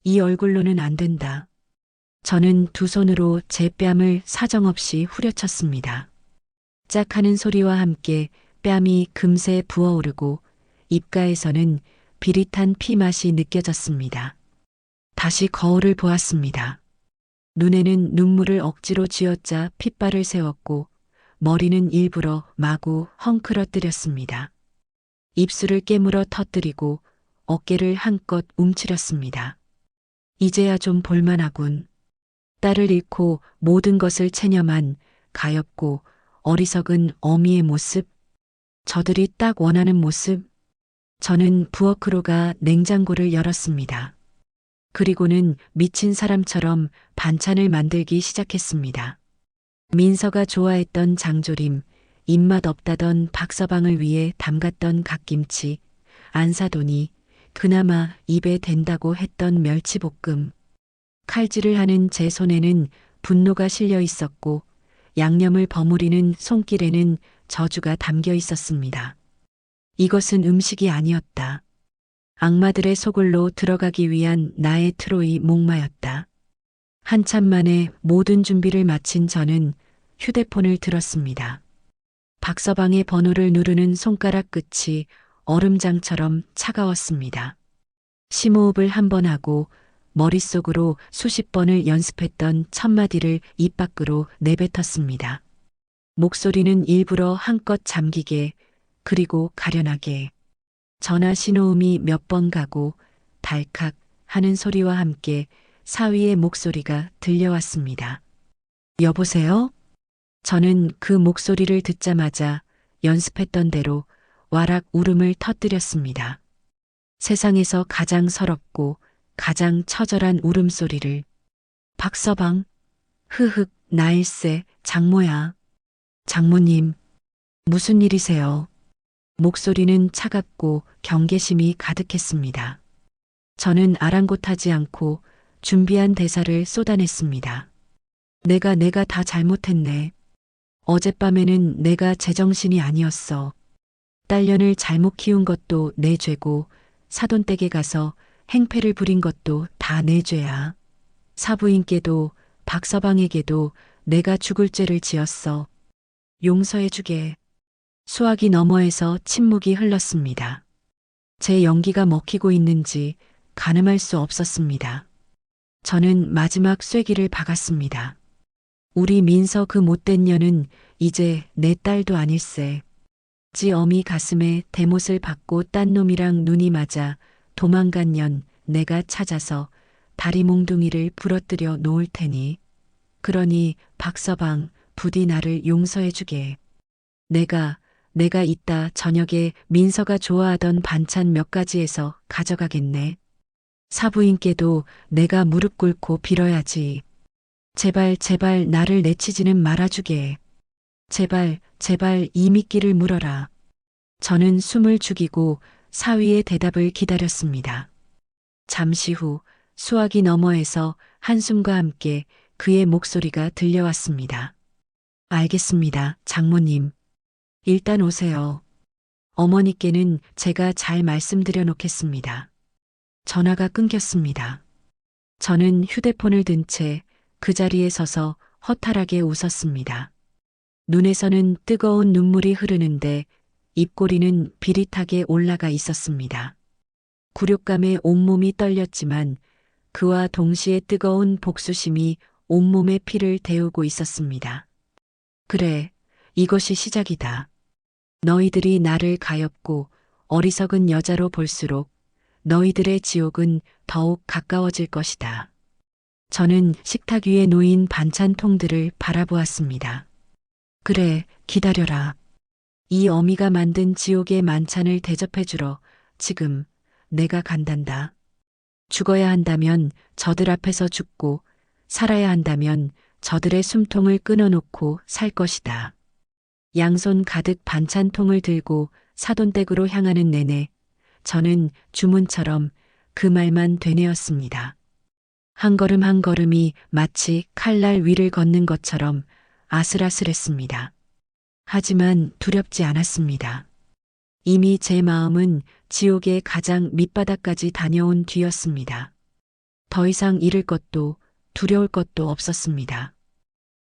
이 얼굴로는 안 된다. 저는 두 손으로 제 뺨을 사정없이 후려쳤습니다. 짝 하는 소리와 함께 뺨이 금세 부어오르고 입가에서는 비릿한 피 맛이 느껴졌습니다. 다시 거울을 보았습니다. 눈에는 눈물을 억지로 쥐어짜 핏발을 세웠고 머리는 일부러 마구 헝클어뜨렸습니다. 입술을 깨물어 터뜨리고 어깨를 한껏 움츠렸습니다. 이제야 좀 볼만하군. 딸을 잃고 모든 것을 체념한 가엾고 어리석은 어미의 모습, 저들이 딱 원하는 모습. 저는 부엌으로 가 냉장고를 열었습니다. 그리고는 미친 사람처럼 반찬을 만들기 시작했습니다. 민서가 좋아했던 장조림, 입맛 없다던 박서방을 위해 담갔던 갓김치, 안사돈이 그나마 입에 댄다고 했던 멸치볶음. 칼질을 하는 제 손에는 분노가 실려 있었고 양념을 버무리는 손길에는 저주가 담겨 있었습니다. 이것은 음식이 아니었다. 악마들의 소굴로 들어가기 위한 나의 트로이 목마였다. 한참 만에 모든 준비를 마친 저는 휴대폰을 들었습니다. 박서방의 번호를 누르는 손가락 끝이 얼음장처럼 차가웠습니다. 심호흡을 한 번 하고 머릿속으로 수십 번을 연습했던 첫마디를 입 밖으로 내뱉었습니다. 목소리는 일부러 한껏 잠기게 그리고 가련하게. 전화 신호음이 몇 번 가고 달칵 하는 소리와 함께 사위의 목소리가 들려왔습니다. 여보세요? 저는 그 목소리를 듣자마자 연습했던 대로 와락 울음을 터뜨렸습니다. 세상에서 가장 서럽고 가장 처절한 울음소리를. 박서방, 흐흑, 나일세, 장모야. 장모님, 무슨 일이세요? 목소리는 차갑고 경계심이 가득했습니다. 저는 아랑곳하지 않고 준비한 대사를 쏟아냈습니다. 내가 다 잘못했네. 어젯밤에는 내가 제정신이 아니었어. 딸년을 잘못 키운 것도 내 죄고 사돈댁에 가서 행패를 부린 것도 다 내 죄야. 사부인께도 박서방에게도 내가 죽을 죄를 지었어. 용서해주게. 수화기 너머에서 침묵이 흘렀습니다. 제 연기가 먹히고 있는지 가늠할 수 없었습니다. 저는 마지막 쐐기를 박았습니다. 우리 민서 그 못된 년은 이제 내 딸도 아닐세. 지 어미 가슴에 대못을 받고 딴 놈이랑 눈이 맞아 도망간 년 내가 찾아서 다리 몽둥이를 부러뜨려 놓을 테니. 그러니 박서방 부디 나를 용서해주게. 내가 이따 저녁에 민서가 좋아하던 반찬 몇 가지에서 가져가겠네. 사부인께도 내가 무릎 꿇고 빌어야지. 제발 나를 내치지는 말아주게. 제발 이 미끼를 물어라. 저는 숨을 죽이고 사위의 대답을 기다렸습니다. 잠시 후 수화기 너머에서 한숨과 함께 그의 목소리가 들려왔습니다. 알겠습니다, 장모님. 일단 오세요. 어머니께는 제가 잘 말씀드려 놓겠습니다. 전화가 끊겼습니다. 저는 휴대폰을 든 채 그 자리에 서서 허탈하게 웃었습니다. 눈에서는 뜨거운 눈물이 흐르는데 입꼬리는 비릿하게 올라가 있었습니다. 굴욕감에 온몸이 떨렸지만 그와 동시에 뜨거운 복수심이 온몸의 피를 데우고 있었습니다. 그래, 이것이 시작이다. 너희들이 나를 가엾고 어리석은 여자로 볼수록 너희들의 지옥은 더욱 가까워질 것이다. 저는 식탁 위에 놓인 반찬통들을 바라보았습니다. 그래, 기다려라. 이 어미가 만든 지옥의 만찬을 대접해주러 지금 내가 간단다. 죽어야 한다면 저들 앞에서 죽고 살아야 한다면 저들의 숨통을 끊어놓고 살 것이다. 양손 가득 반찬통을 들고 사돈댁으로 향하는 내내 저는 주문처럼 그 말만 되뇌었습니다. 한 걸음 한 걸음이 마치 칼날 위를 걷는 것처럼 아슬아슬했습니다. 하지만 두렵지 않았습니다. 이미 제 마음은 지옥의 가장 밑바닥까지 다녀온 뒤였습니다. 더 이상 잃을 것도 두려울 것도 없었습니다.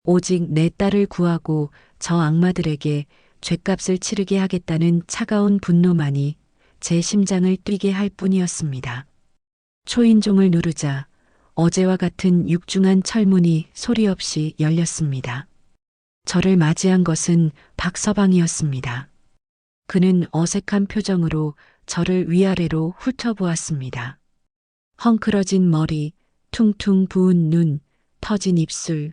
오직 내 딸을 구하고 저 악마들에게 죗값을 치르게 하겠다는 차가운 분노만이 제 심장을 뛰게 할 뿐이었습니다. 초인종을 누르자 어제와 같은 육중한 철문이 소리 없이 열렸습니다. 저를 맞이한 것은 박서방이었습니다. 그는 어색한 표정으로 저를 위아래로 훑어보았습니다. 헝클어진 머리, 퉁퉁 부은 눈, 터진 입술.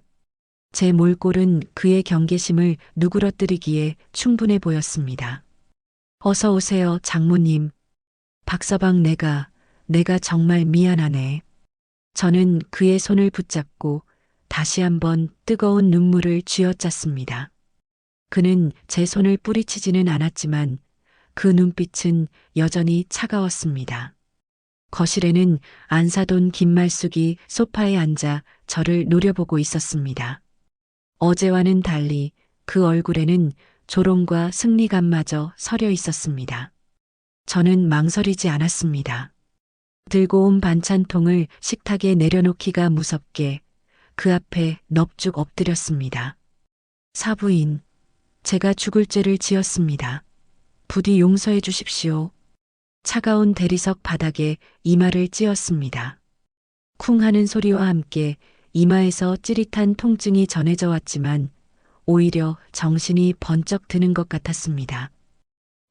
제 몰골은 그의 경계심을 누그러뜨리기에 충분해 보였습니다. 어서 오세요, 장모님. 박서방 내가 정말 미안하네. 저는 그의 손을 붙잡고 다시 한번 뜨거운 눈물을 쥐어짰습니다. 그는 제 손을 뿌리치지는 않았지만 그 눈빛은 여전히 차가웠습니다. 거실에는 안사돈 김말숙이 소파에 앉아 저를 노려보고 있었습니다. 어제와는 달리 그 얼굴에는 조롱과 승리감마저 서려 있었습니다. 저는 망설이지 않았습니다. 들고 온 반찬통을 식탁에 내려놓기가 무섭게 그 앞에 넙죽 엎드렸습니다. 사부인, 제가 죽을 죄를 지었습니다. 부디 용서해 주십시오. 차가운 대리석 바닥에 이마를 찧었습니다. 쿵 하는 소리와 함께 이마에서 찌릿한 통증이 전해져 왔지만 오히려 정신이 번쩍 드는 것 같았습니다.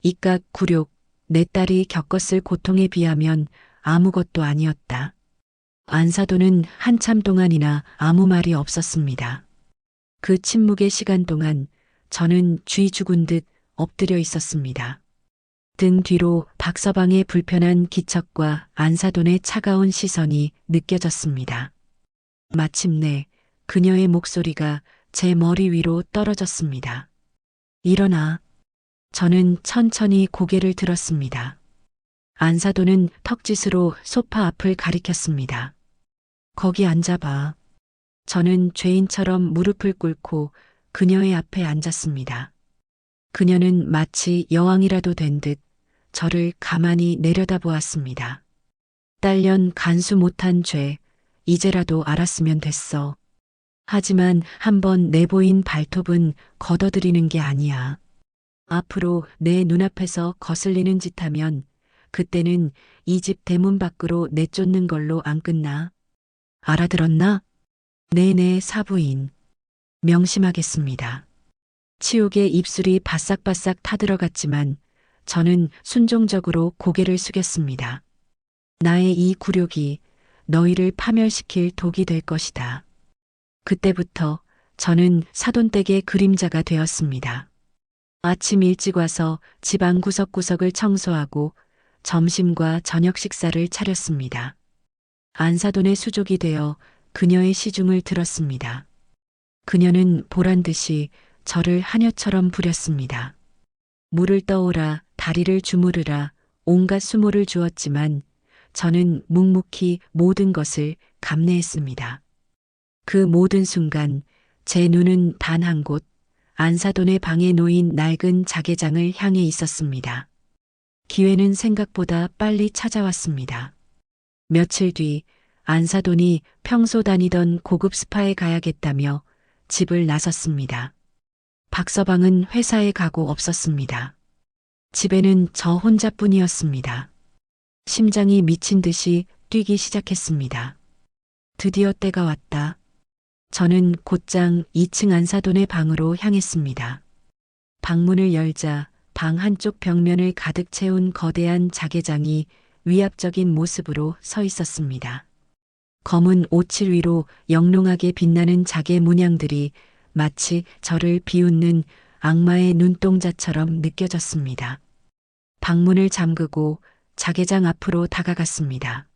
이깟 굴욕, 내 딸이 겪었을 고통에 비하면 아무것도 아니었다. 안사돈은 한참 동안이나 아무 말이 없었습니다. 그 침묵의 시간 동안 저는 쥐 죽은 듯 엎드려 있었습니다. 등 뒤로 박서방의 불편한 기척과 안사돈의 차가운 시선이 느껴졌습니다. 마침내 그녀의 목소리가 제 머리 위로 떨어졌습니다. 일어나. 저는 천천히 고개를 들었습니다. 안사돈은 턱짓으로 소파 앞을 가리켰습니다. 거기 앉아봐. 저는 죄인처럼 무릎을 꿇고 그녀의 앞에 앉았습니다. 그녀는 마치 여왕이라도 된 듯 저를 가만히 내려다보았습니다. 딸년 간수 못한 죄, 이제라도 알았으면 됐어. 하지만 한번 내보인 발톱은 걷어들이는 게 아니야. 앞으로 내 눈앞에서 거슬리는 짓 하면 그때는 이 집 대문 밖으로 내쫓는 걸로 안 끝나. 알아들었나? 네네, 사부인. 명심하겠습니다. 치욕의 입술이 바싹바싹 타들어갔지만 저는 순종적으로 고개를 숙였습니다. 나의 이 굴욕이 너희를 파멸시킬 독이 될 것이다. 그때부터 저는 사돈댁의 그림자가 되었습니다. 아침 일찍 와서 집안 구석구석을 청소하고 점심과 저녁 식사를 차렸습니다. 안사돈의 수족이 되어 그녀의 시중을 들었습니다. 그녀는 보란 듯이 저를 하녀처럼 부렸습니다. 물을 떠오라, 다리를 주무르라, 온갖 수모를 주었지만 저는 묵묵히 모든 것을 감내했습니다. 그 모든 순간 제 눈은 단 한 곳, 안사돈의 방에 놓인 낡은 자개장을 향해 있었습니다. 기회는 생각보다 빨리 찾아왔습니다. 며칠 뒤 안사돈이 평소 다니던 고급 스파에 가야겠다며 집을 나섰습니다. 박서방은 회사에 가고 없었습니다. 집에는 저 혼자뿐이었습니다. 심장이 미친 듯이 뛰기 시작했습니다. 드디어 때가 왔다. 저는 곧장 2층 안사돈의 방으로 향했습니다. 방문을 열자 방 한쪽 벽면을 가득 채운 거대한 자개장이 위압적인 모습으로 서 있었습니다. 검은 오칠 위로 영롱하게 빛나는 자개 문양들이 마치 저를 비웃는 악마의 눈동자처럼 느껴졌습니다. 방문을 잠그고 자개장 앞으로 다가갔습니다.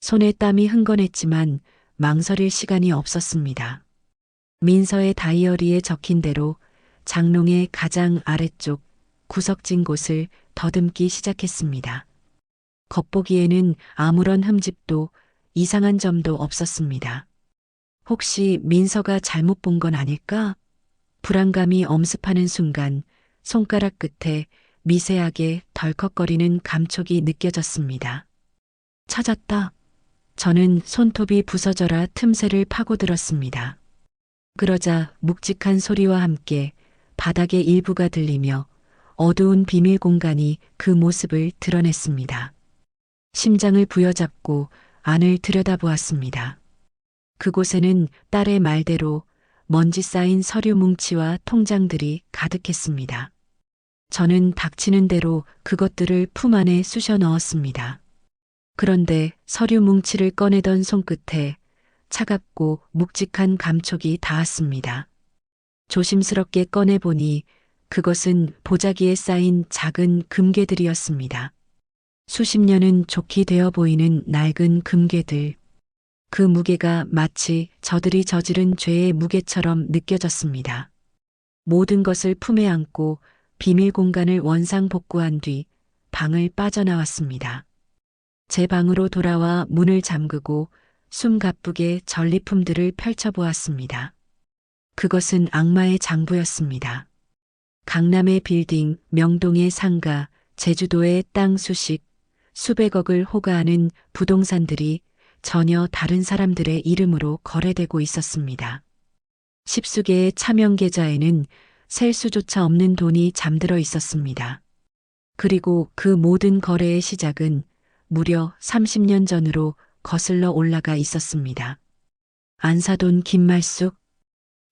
손에 땀이 흥건했지만 망설일 시간이 없었습니다. 민서의 다이어리에 적힌 대로 장롱의 가장 아래쪽 구석진 곳을 더듬기 시작했습니다. 겉보기에는 아무런 흠집도 이상한 점도 없었습니다. 혹시 민서가 잘못 본 건 아닐까? 불안감이 엄습하는 순간 손가락 끝에 미세하게 덜컥거리는 감촉이 느껴졌습니다. 찾았다. 저는 손톱이 부서져라 틈새를 파고들었습니다. 그러자 묵직한 소리와 함께 바닥의 일부가 들리며 어두운 비밀 공간이 그 모습을 드러냈습니다. 심장을 부여잡고 안을 들여다보았습니다. 그곳에는 딸의 말대로 먼지 쌓인 서류 뭉치와 통장들이 가득했습니다. 저는 닥치는 대로 그것들을 품 안에 쑤셔 넣었습니다. 그런데 서류 뭉치를 꺼내던 손끝에 차갑고 묵직한 감촉이 닿았습니다. 조심스럽게 꺼내보니 그것은 보자기에 쌓인 작은 금괴들이었습니다. 수십 년은 좋게 되어 보이는 낡은 금괴들. 그 무게가 마치 저들이 저지른 죄의 무게처럼 느껴졌습니다. 모든 것을 품에 안고 비밀 공간을 원상복구한 뒤 방을 빠져나왔습니다. 제 방으로 돌아와 문을 잠그고 숨가쁘게 전리품들을 펼쳐보았습니다. 그것은 악마의 장부였습니다. 강남의 빌딩, 명동의 상가, 제주도의 땅 수십, 수백억을 호가하는 부동산들이 전혀 다른 사람들의 이름으로 거래되고 있었습니다. 십수 개의 차명 계좌에는 셀 수조차 없는 돈이 잠들어 있었습니다. 그리고 그 모든 거래의 시작은 무려 30년 전으로 거슬러 올라가 있었습니다. 안사돈 김말숙.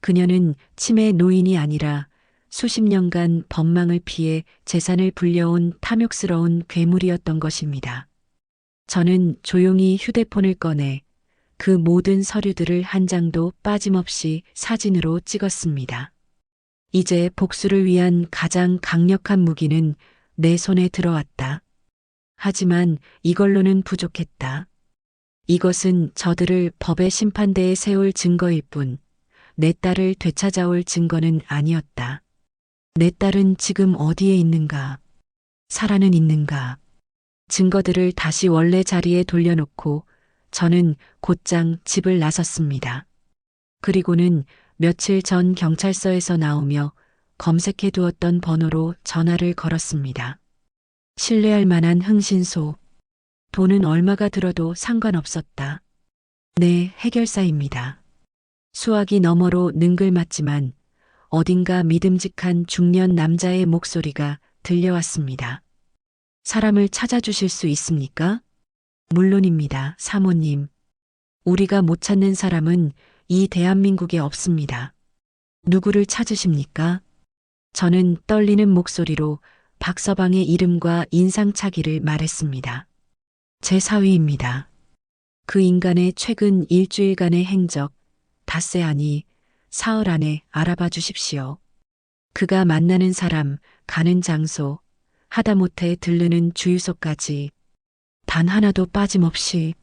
그녀는 치매 노인이 아니라 수십 년간 법망을 피해 재산을 불려온 탐욕스러운 괴물이었던 것입니다. 저는 조용히 휴대폰을 꺼내 그 모든 서류들을 한 장도 빠짐없이 사진으로 찍었습니다. 이제 복수를 위한 가장 강력한 무기는 내 손에 들어왔다. 하지만 이걸로는 부족했다. 이것은 저들을 법의 심판대에 세울 증거일 뿐, 내 딸을 되찾아올 증거는 아니었다. 내 딸은 지금 어디에 있는가? 살아는 있는가? 증거들을 다시 원래 자리에 돌려놓고 저는 곧장 집을 나섰습니다. 그리고는 며칠 전 경찰서에서 나오며 검색해 두었던 번호로 전화를 걸었습니다. 신뢰할 만한 흥신소. 돈은 얼마가 들어도 상관없었다. 네, 해결사입니다. 수화기 너머로 능글맞지만 어딘가 믿음직한 중년 남자의 목소리가 들려왔습니다. 사람을 찾아주실 수 있습니까? 물론입니다, 사모님. 우리가 못 찾는 사람은 이 대한민국에 없습니다. 누구를 찾으십니까? 저는 떨리는 목소리로 박서방의 이름과 인상착의를 말했습니다. 제 사위입니다. 그 인간의 최근 일주일간의 행적, 닷새 아니 사흘 안에 알아봐 주십시오. 그가 만나는 사람, 가는 장소, 하다못해 들르는 주유소까지 단 하나도 빠짐없이.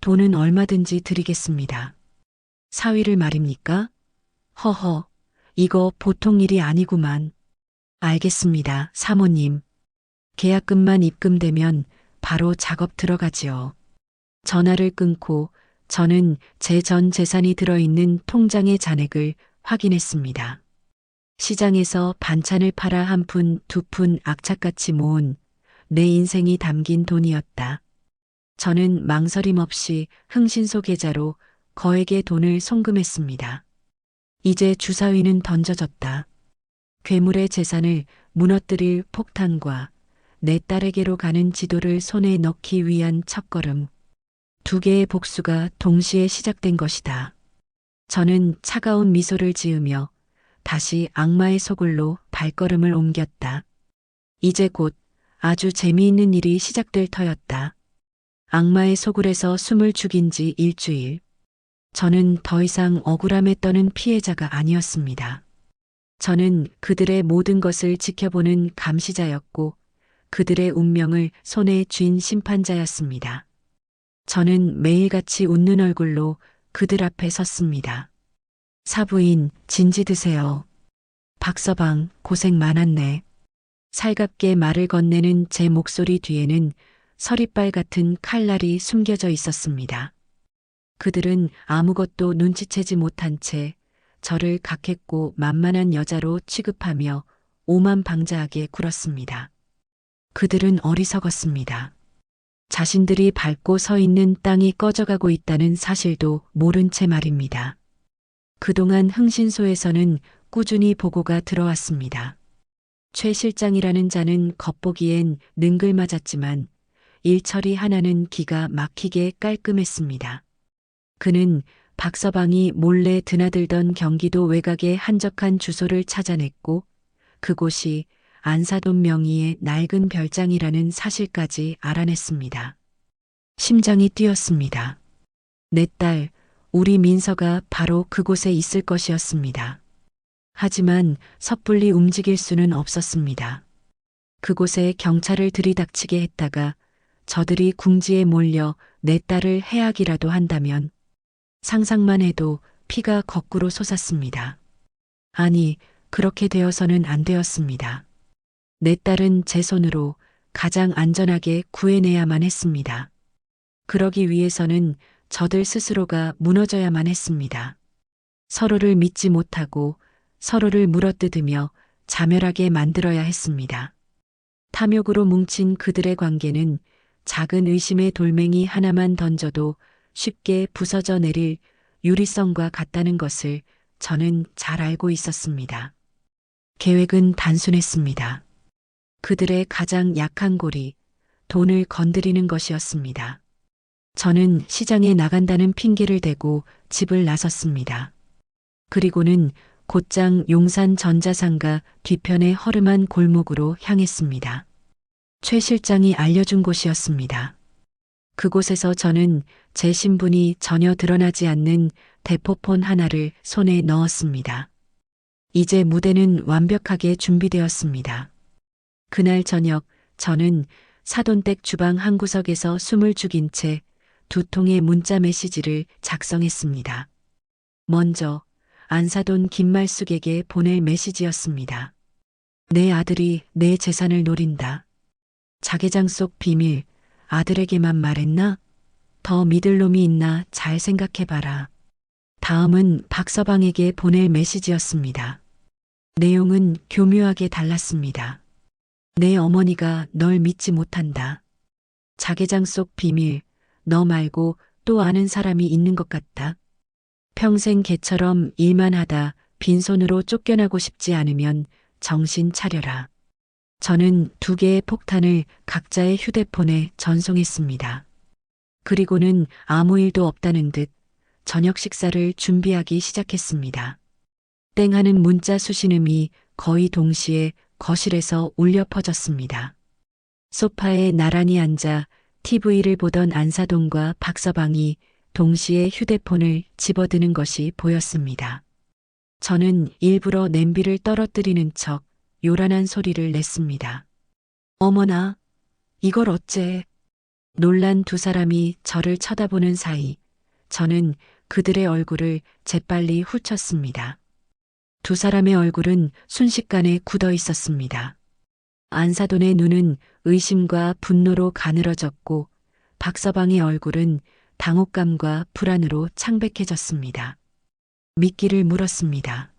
돈은 얼마든지 드리겠습니다. 사위를 말입니까? 허허, 이거 보통 일이 아니구만. 알겠습니다, 사모님. 계약금만 입금되면 바로 작업 들어가지요. 전화를 끊고 저는 제 전 재산이 들어있는 통장의 잔액을 확인했습니다. 시장에서 반찬을 팔아 한 푼, 두 푼 악착같이 모은 내 인생이 담긴 돈이었다. 저는 망설임 없이 흥신소 계좌로 거액의 돈을 송금했습니다. 이제 주사위는 던져졌다. 괴물의 재산을 무너뜨릴 폭탄과 내 딸에게로 가는 지도를 손에 넣기 위한 첫걸음. 두 개의 복수가 동시에 시작된 것이다. 저는 차가운 미소를 지으며 다시 악마의 소굴로 발걸음을 옮겼다. 이제 곧 아주 재미있는 일이 시작될 터였다. 악마의 소굴에서 숨을 죽인 지 일주일. 저는 더 이상 억울함에 떠는 피해자가 아니었습니다. 저는 그들의 모든 것을 지켜보는 감시자였고 그들의 운명을 손에 쥔 심판자였습니다. 저는 매일같이 웃는 얼굴로 그들 앞에 섰습니다. 사부인, 진지 드세요. 박서방, 고생 많았네. 살갑게 말을 건네는 제 목소리 뒤에는 서리빨 같은 칼날이 숨겨져 있었습니다. 그들은 아무것도 눈치채지 못한 채 저를 각했고 만만한 여자로 취급하며 오만방자하게 굴었습니다. 그들은 어리석었습니다. 자신들이 밟고 서 있는 땅이 꺼져가고 있다는 사실도 모른 채 말입니다. 그동안 흥신소에서는 꾸준히 보고가 들어왔습니다. 최 실장이라는 자는 겉보기엔 능글맞았지만 일처리 하나는 기가 막히게 깔끔했습니다. 그는 박서방이 몰래 드나들던 경기도 외곽의 한적한 주소를 찾아냈고 그곳이 안사돈 명의의 낡은 별장이라는 사실까지 알아냈습니다. 심장이 뛰었습니다. 내 딸, 우리 민서가 바로 그곳에 있을 것이었습니다. 하지만 섣불리 움직일 수는 없었습니다. 그곳에 경찰을 들이닥치게 했다가 저들이 궁지에 몰려 내 딸을 해하기라도 한다면 상상만 해도 피가 거꾸로 솟았습니다. 아니, 그렇게 되어서는 안 되었습니다. 내 딸은 제 손으로 가장 안전하게 구해내야만 했습니다. 그러기 위해서는 저들 스스로가 무너져야만 했습니다. 서로를 믿지 못하고 서로를 물어뜯으며 자멸하게 만들어야 했습니다. 탐욕으로 뭉친 그들의 관계는 작은 의심의 돌멩이 하나만 던져도 쉽게 부서져 내릴 유리성과 같다는 것을 저는 잘 알고 있었습니다. 계획은 단순했습니다. 그들의 가장 약한 골이 돈을 건드리는 것이었습니다. 저는 시장에 나간다는 핑계를 대고 집을 나섰습니다. 그리고는 곧장 용산 전자상가 뒤편의 허름한 골목으로 향했습니다. 최 실장이 알려준 곳이었습니다. 그곳에서 저는 제 신분이 전혀 드러나지 않는 대포폰 하나를 손에 넣었습니다. 이제 무대는 완벽하게 준비되었습니다. 그날 저녁 저는 사돈댁 주방 한 구석에서 숨을 죽인 채 2통의 문자 메시지를 작성했습니다. 먼저 안사돈 김말숙에게 보낼 메시지였습니다. 내 아들이 내 재산을 노린다. 자개장 속 비밀, 아들에게만 말했나? 더 믿을 놈이 있나 잘 생각해봐라. 다음은 박서방에게 보낼 메시지였습니다. 내용은 교묘하게 달랐습니다. 내 어머니가 널 믿지 못한다. 자개장 속 비밀, 너 말고 또 아는 사람이 있는 것 같다. 평생 개처럼 일만 하다 빈손으로 쫓겨나고 싶지 않으면 정신 차려라. 저는 2개의 폭탄을 각자의 휴대폰에 전송했습니다. 그리고는 아무 일도 없다는 듯 저녁 식사를 준비하기 시작했습니다. 땡 하는 문자 수신음이 거의 동시에 거실에서 울려 퍼졌습니다. 소파에 나란히 앉아 TV를 보던 안사돈과 박서방이 동시에 휴대폰을 집어드는 것이 보였습니다. 저는 일부러 냄비를 떨어뜨리는 척 요란한 소리를 냈습니다. 어머나, 이걸 어째? 놀란 2 사람이 저를 쳐다보는 사이 저는 그들의 얼굴을 재빨리 훑쳤습니다. 2 사람의 얼굴은 순식간에 굳어 있었습니다. 안사돈의 눈은 의심과 분노로 가늘어졌고 박서방의 얼굴은 당혹감과 불안으로 창백해졌습니다. 미끼를 물었습니다.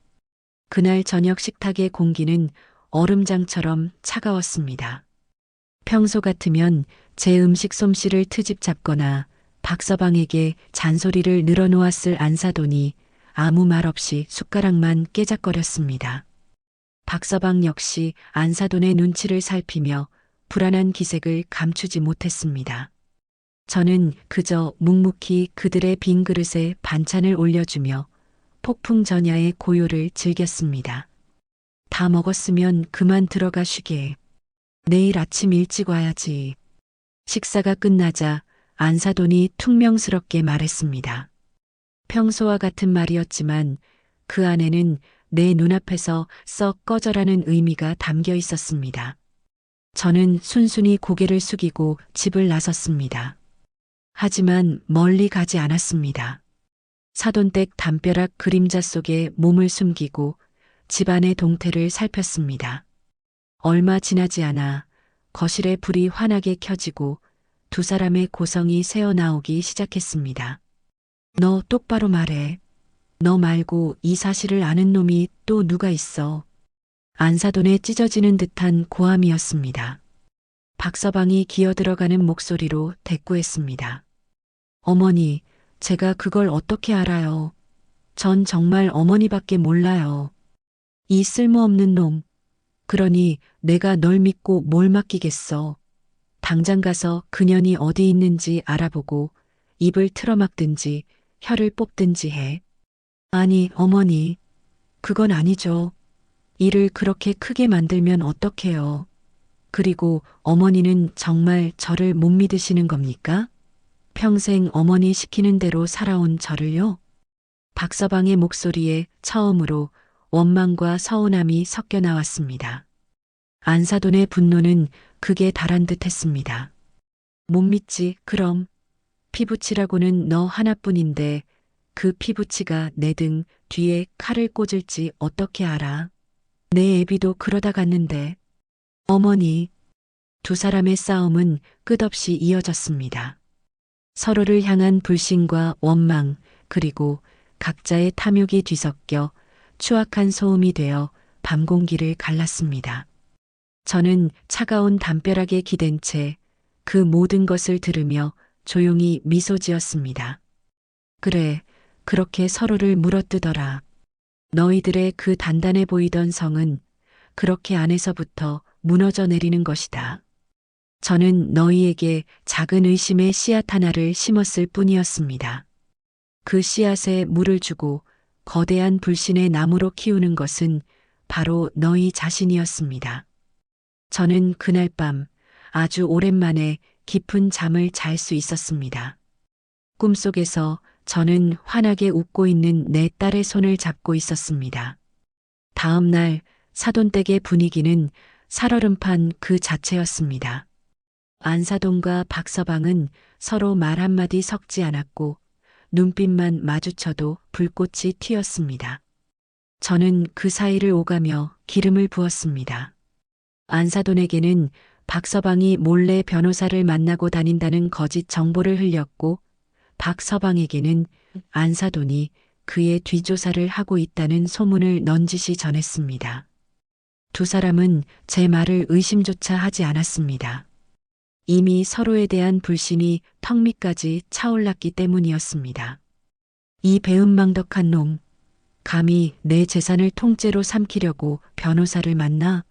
그날 저녁 식탁의 공기는 얼음장처럼 차가웠습니다. 평소 같으면 제 음식 솜씨를 트집 잡거나 박서방에게 잔소리를 늘어놓았을 안사돈이 아무 말 없이 숟가락만 깨작거렸습니다. 박서방 역시 안사돈의 눈치를 살피며 불안한 기색을 감추지 못했습니다. 저는 그저 묵묵히 그들의 빈 그릇에 반찬을 올려주며 폭풍 전야의 고요를 즐겼습니다. 다 먹었으면 그만 들어가 쉬게. 내일 아침 일찍 와야지. 식사가 끝나자 안사돈이 퉁명스럽게 말했습니다. 평소와 같은 말이었지만 그 안에는 내 눈앞에서 썩 꺼져라는 의미가 담겨 있었습니다. 저는 순순히 고개를 숙이고 집을 나섰습니다. 하지만 멀리 가지 않았습니다. 사돈댁 담벼락 그림자 속에 몸을 숨기고 집안의 동태를 살폈습니다. 얼마 지나지 않아 거실에 불이 환하게 켜지고 두 사람의 고성이 새어나오기 시작했습니다. 너 똑바로 말해. 너 말고 이 사실을 아는 놈이 또 누가 있어. 안사돈에 찢어지는 듯한 고함이었습니다. 박서방이 기어들어가는 목소리로 대꾸했습니다. 어머니, 제가 그걸 어떻게 알아요. 전 정말 어머니밖에 몰라요. 이 쓸모없는 놈. 그러니 내가 널 믿고 뭘 맡기겠어. 당장 가서 그년이 어디 있는지 알아보고 입을 틀어막든지 혀를 뽑든지 해. 아니, 어머니. 그건 아니죠. 일을 그렇게 크게 만들면 어떡해요. 그리고 어머니는 정말 저를 못 믿으시는 겁니까? 평생 어머니 시키는 대로 살아온 저를요? 박서방의 목소리에 처음으로 원망과 서운함이 섞여 나왔습니다. 안사돈의 분노는 극에 달한 듯 했습니다. 못 믿지, 그럼. 피부치라고는 너 하나뿐인데 그 피부치가 내 등 뒤에 칼을 꽂을지 어떻게 알아? 내 애비도 그러다 갔는데. 어머니. 두 사람의 싸움은 끝없이 이어졌습니다. 서로를 향한 불신과 원망, 그리고 각자의 탐욕이 뒤섞여 추악한 소음이 되어 밤 공기를 갈랐습니다. 저는 차가운 담벼락에 기댄 채 그 모든 것을 들으며 조용히 미소 지었습니다. 그래, 그렇게 서로를 물어뜯어라. 너희들의 그 단단해 보이던 성은 그렇게 안에서부터 무너져 내리는 것이다. 저는 너희에게 작은 의심의 씨앗 하나를 심었을 뿐이었습니다. 그 씨앗에 물을 주고 거대한 불신의 나무로 키우는 것은 바로 너희 자신이었습니다. 저는 그날 밤 아주 오랜만에 깊은 잠을 잘 수 있었습니다. 꿈속에서 저는 환하게 웃고 있는 내 딸의 손을 잡고 있었습니다. 다음 날 사돈댁의 분위기는 살얼음판 그 자체였습니다. 안사돈과 박서방은 서로 말 한마디 섞지 않았고 눈빛만 마주쳐도 불꽃이 튀었습니다. 저는 그 사이를 오가며 기름을 부었습니다. 안사돈에게는 박서방이 몰래 변호사를 만나고 다닌다는 거짓 정보를 흘렸고 박서방에게는 안사돈이 그의 뒷조사를 하고 있다는 소문을 넌지시 전했습니다. 두 사람은 제 말을 의심조차 하지 않았습니다. 이미 서로에 대한 불신이 턱 밑까지 차올랐기 때문이었습니다. 이 배은망덕한 놈, 감히 내 재산을 통째로 삼키려고 변호사를 만나?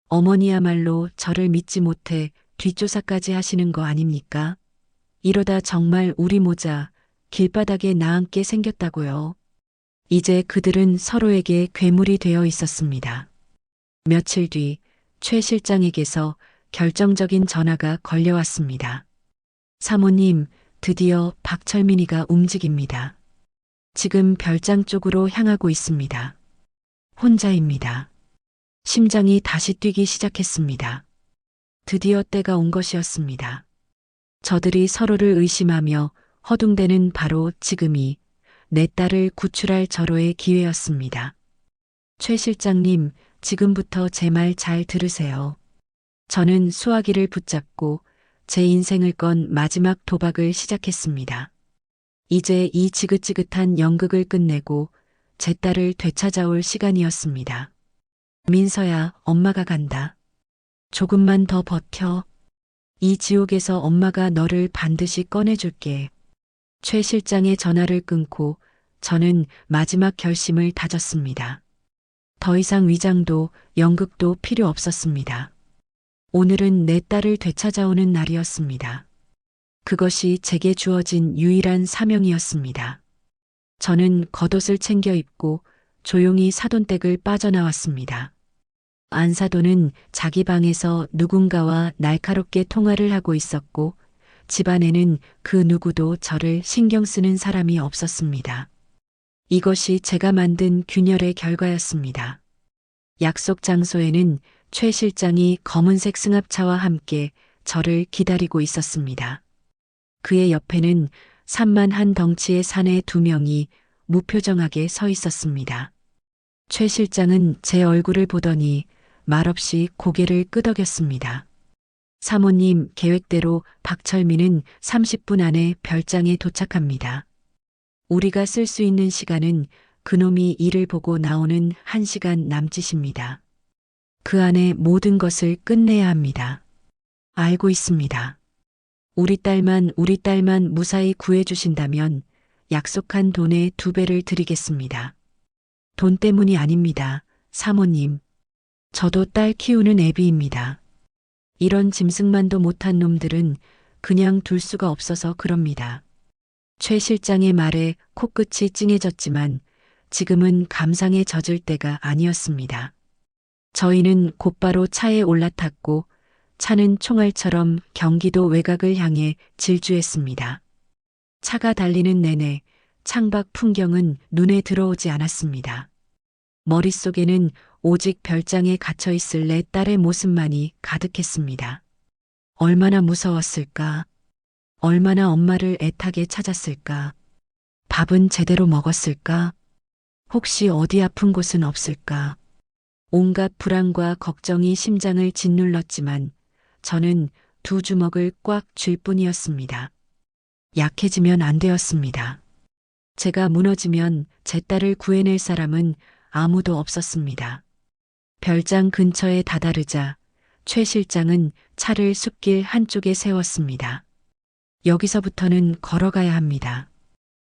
어머니야말로 저를 믿지 못해 뒷조사까지 하시는 거 아닙니까? 이러다 정말 우리 모자 길바닥에 나앉게 생겼다고요. 이제 그들은 서로에게 괴물이 되어 있었습니다. 며칠 뒤 최 실장에게서 결정적인 전화가 걸려왔습니다. 사모님, 드디어 박철민이가 움직입니다. 지금 별장 쪽으로 향하고 있습니다. 혼자입니다. 심장이 다시 뛰기 시작했습니다. 드디어 때가 온 것이었습니다. 저들이 서로를 의심하며 허둥대는 바로 지금이 내 딸을 구출할 절호의 기회였습니다. 최 실장님, 지금부터 제 말 잘 들으세요. 저는 수화기를 붙잡고 제 인생을 건 마지막 도박을 시작했습니다. 이제 이 지긋지긋한 연극을 끝내고 제 딸을 되찾아올 시간이었습니다. 민서야, 엄마가 간다. 조금만 더 버텨. 이 지옥에서 엄마가 너를 반드시 꺼내줄게. 최 실장의 전화를 끊고 저는 마지막 결심을 다졌습니다. 더 이상 위장도 연극도 필요 없었습니다. 오늘은 내 딸을 되찾아오는 날이었습니다. 그것이 제게 주어진 유일한 사명이었습니다. 저는 겉옷을 챙겨 입고 조용히 사돈댁을 빠져나왔습니다. 안사돈은 자기 방에서 누군가와 날카롭게 통화를 하고 있었고 집안에는 그 누구도 저를 신경 쓰는 사람이 없었습니다. 이것이 제가 만든 균열의 결과였습니다. 약속 장소에는 최 실장이 검은색 승합차와 함께 저를 기다리고 있었습니다. 그의 옆에는 산만한 덩치의 사내 두 명이 무표정하게 서 있었습니다. 최 실장은 제 얼굴을 보더니 말없이 고개를 끄덕였습니다. 사모님, 계획대로 박철민은 30분 안에 별장에 도착합니다. 우리가 쓸 수 있는 시간은 그놈이 일을 보고 나오는 1시간 남짓입니다. 그 안에 모든 것을 끝내야 합니다. 알고 있습니다. 우리 딸만 무사히 구해주신다면 약속한 돈의 2배를 드리겠습니다. 돈 때문이 아닙니다. 사모님. 저도 딸 키우는 애비입니다. 이런 짐승만도 못한 놈들은 그냥 둘 수가 없어서 그럽니다. 최 실장의 말에 코끝이 찡해졌지만 지금은 감상에 젖을 때가 아니었습니다. 저희는 곧바로 차에 올라탔고 차는 총알처럼 경기도 외곽을 향해 질주했습니다. 차가 달리는 내내 창밖 풍경은 눈에 들어오지 않았습니다. 머릿속에는 오직 별장에 갇혀 있을 내 딸의 모습만이 가득했습니다. 얼마나 무서웠을까? 얼마나 엄마를 애타게 찾았을까? 밥은 제대로 먹었을까? 혹시 어디 아픈 곳은 없을까? 온갖 불안과 걱정이 심장을 짓눌렀지만 저는 2주먹을 꽉 쥘 뿐이었습니다. 약해지면 안 되었습니다. 제가 무너지면 제 딸을 구해낼 사람은 아무도 없었습니다. 별장 근처에 다다르자 최 실장은 차를 숲길 한쪽에 세웠습니다. 여기서부터는 걸어가야 합니다.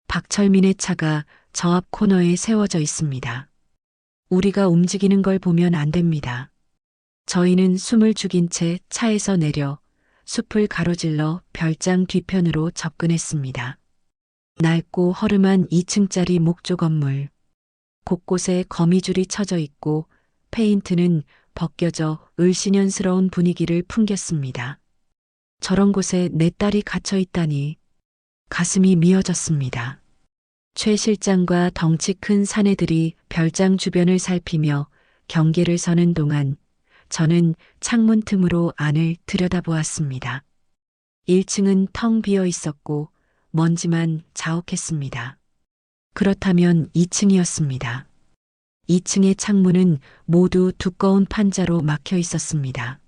박철민의 차가 저 앞 코너에 세워져 있습니다. 우리가 움직이는 걸 보면 안 됩니다. 저희는 숨을 죽인 채 차에서 내려 숲을 가로질러 별장 뒤편으로 접근했습니다. 낡고 허름한 2층짜리 목조 건물. 곳곳에 거미줄이 쳐져 있고 페인트는 벗겨져 을씨년스러운 분위기를 풍겼습니다. 저런 곳에 내 딸이 갇혀 있다니 가슴이 미어졌습니다. 최 실장과 덩치 큰 사내들이 별장 주변을 살피며 경계를 서는 동안 저는 창문 틈으로 안을 들여다보았습니다. 1층은 텅 비어 있었고 먼지만 자욱했습니다. 그렇다면 2층이었습니다. 2층의 창문은 모두 두꺼운 판자로 막혀 있었습니다.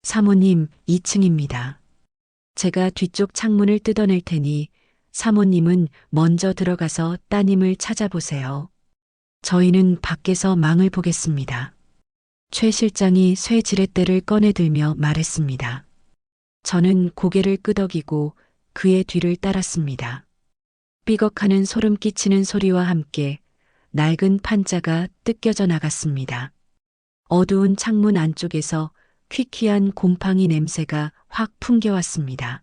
사모님, 2층입니다. 제가 뒤쪽 창문을 뜯어낼 테니 사모님은 먼저 들어가서 따님을 찾아보세요. 저희는 밖에서 망을 보겠습니다. 최 실장이 쇠 지렛대를 꺼내들며 말했습니다. 저는 고개를 끄덕이고 그의 뒤를 따랐습니다. 삐걱하는 소름 끼치는 소리와 함께 낡은 판자가 뜯겨져 나갔습니다. 어두운 창문 안쪽에서 퀴퀴한 곰팡이 냄새가 확 풍겨왔습니다.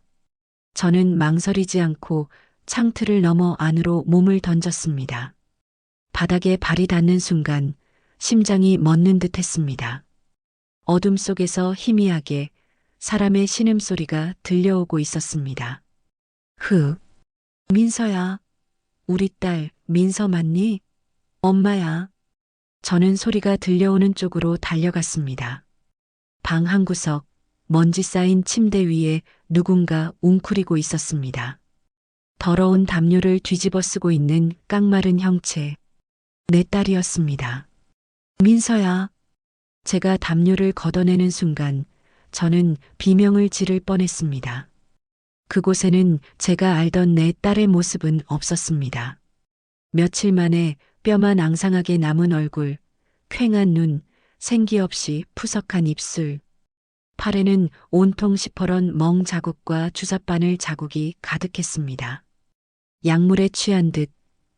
저는 망설이지 않고 창틀을 넘어 안으로 몸을 던졌습니다. 바닥에 발이 닿는 순간 심장이 멎는 듯 했습니다. 어둠 속에서 희미하게 사람의 신음소리가 들려오고 있었습니다. 민서야. 우리 딸 민서 맞니? 엄마야. 저는 소리가 들려오는 쪽으로 달려갔습니다. 방 한 구석, 먼지 쌓인 침대 위에 누군가 웅크리고 있었습니다. 더러운 담요를 뒤집어 쓰고 있는 깡마른 형체. 내 딸이었습니다. 민서야. 제가 담요를 걷어내는 순간 저는 비명을 지를 뻔했습니다. 그곳에는 제가 알던 내 딸의 모습은 없었습니다. 며칠 만에 뼈만 앙상하게 남은 얼굴, 퀭한 눈, 생기 없이 푸석한 입술. 팔에는 온통 시퍼런 멍 자국과 주사바늘 자국이 가득했습니다. 약물에 취한 듯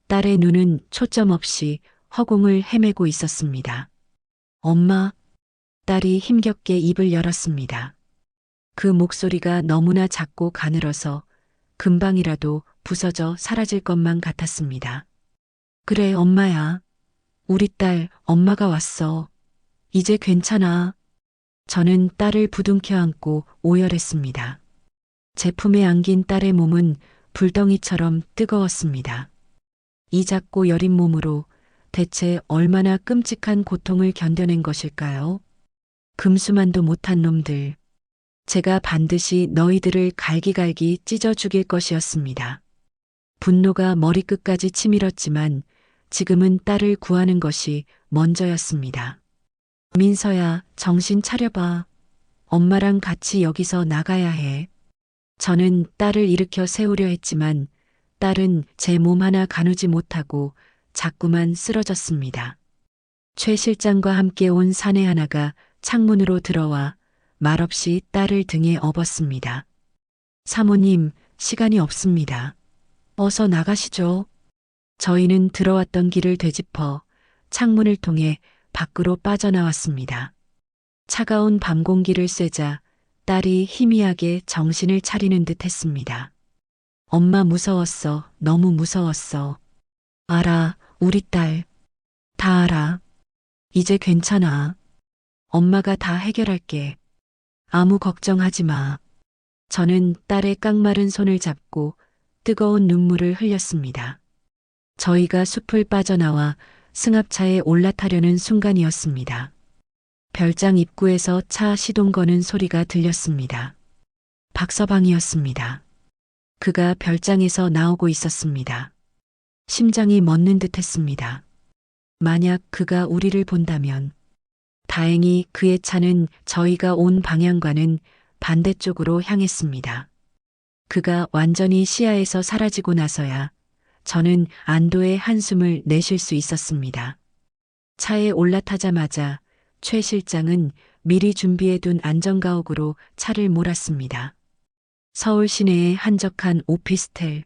딸의 눈은 초점 없이 허공을 헤매고 있었습니다. 엄마, 딸이 힘겹게 입을 열었습니다. 그 목소리가 너무나 작고 가늘어서 금방이라도 부서져 사라질 것만 같았습니다. 그래, 엄마야. 우리 딸, 엄마가 왔어. 이제 괜찮아. 저는 딸을 부둥켜 안고 오열했습니다. 제 품에 안긴 딸의 몸은 불덩이처럼 뜨거웠습니다. 이 작고 여린 몸으로 대체 얼마나 끔찍한 고통을 견뎌낸 것일까요? 금수만도 못한 놈들. 제가 반드시 너희들을 갈기갈기 찢어 죽일 것이었습니다. 분노가 머리끝까지 치밀었지만 지금은 딸을 구하는 것이 먼저였습니다. 민서야, 정신 차려봐. 엄마랑 같이 여기서 나가야 해. 저는 딸을 일으켜 세우려 했지만 딸은 제 몸 하나 가누지 못하고 자꾸만 쓰러졌습니다. 최 실장과 함께 온 사내 하나가 창문으로 들어와 말없이 딸을 등에 업었습니다. 사모님, 시간이 없습니다. 어서 나가시죠. 저희는 들어왔던 길을 되짚어 창문을 통해 밖으로 빠져나왔습니다. 차가운 밤 공기를 쐬자 딸이 희미하게 정신을 차리는 듯 했습니다. 엄마 무서웠어. 너무 무서웠어. 알아, 우리 딸. 다 알아. 이제 괜찮아. 엄마가 다 해결할게. 아무 걱정하지 마. 저는 딸의 깡마른 손을 잡고 뜨거운 눈물을 흘렸습니다. 저희가 숲을 빠져나와 승합차에 올라타려는 순간이었습니다. 별장 입구에서 차 시동 거는 소리가 들렸습니다. 박서방이었습니다. 그가 별장에서 나오고 있었습니다. 심장이 멎는 듯 했습니다. 만약 그가 우리를 본다면. 다행히 그의 차는 저희가 온 방향과는 반대쪽으로 향했습니다. 그가 완전히 시야에서 사라지고 나서야 저는 안도의 한숨을 내쉴 수 있었습니다. 차에 올라타자마자 최 실장은 미리 준비해둔 안전가옥으로 차를 몰았습니다. 서울 시내의 한적한 오피스텔.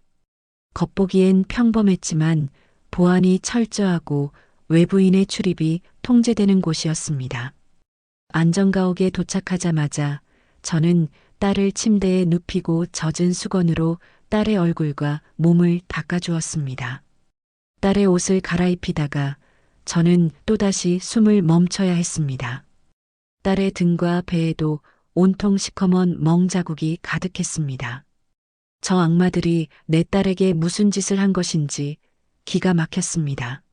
겉보기엔 평범했지만 보안이 철저하고 외부인의 출입이 통제되는 곳이었습니다. 안전가옥에 도착하자마자 저는 딸을 침대에 눕히고 젖은 수건으로 딸의 얼굴과 몸을 닦아주었습니다. 딸의 옷을 갈아입히다가 저는 또다시 숨을 멈춰야 했습니다. 딸의 등과 배에도 온통 시커먼 멍자국이 가득했습니다. 저 악마들이 내 딸에게 무슨 짓을 한 것인지 기가 막혔습니다.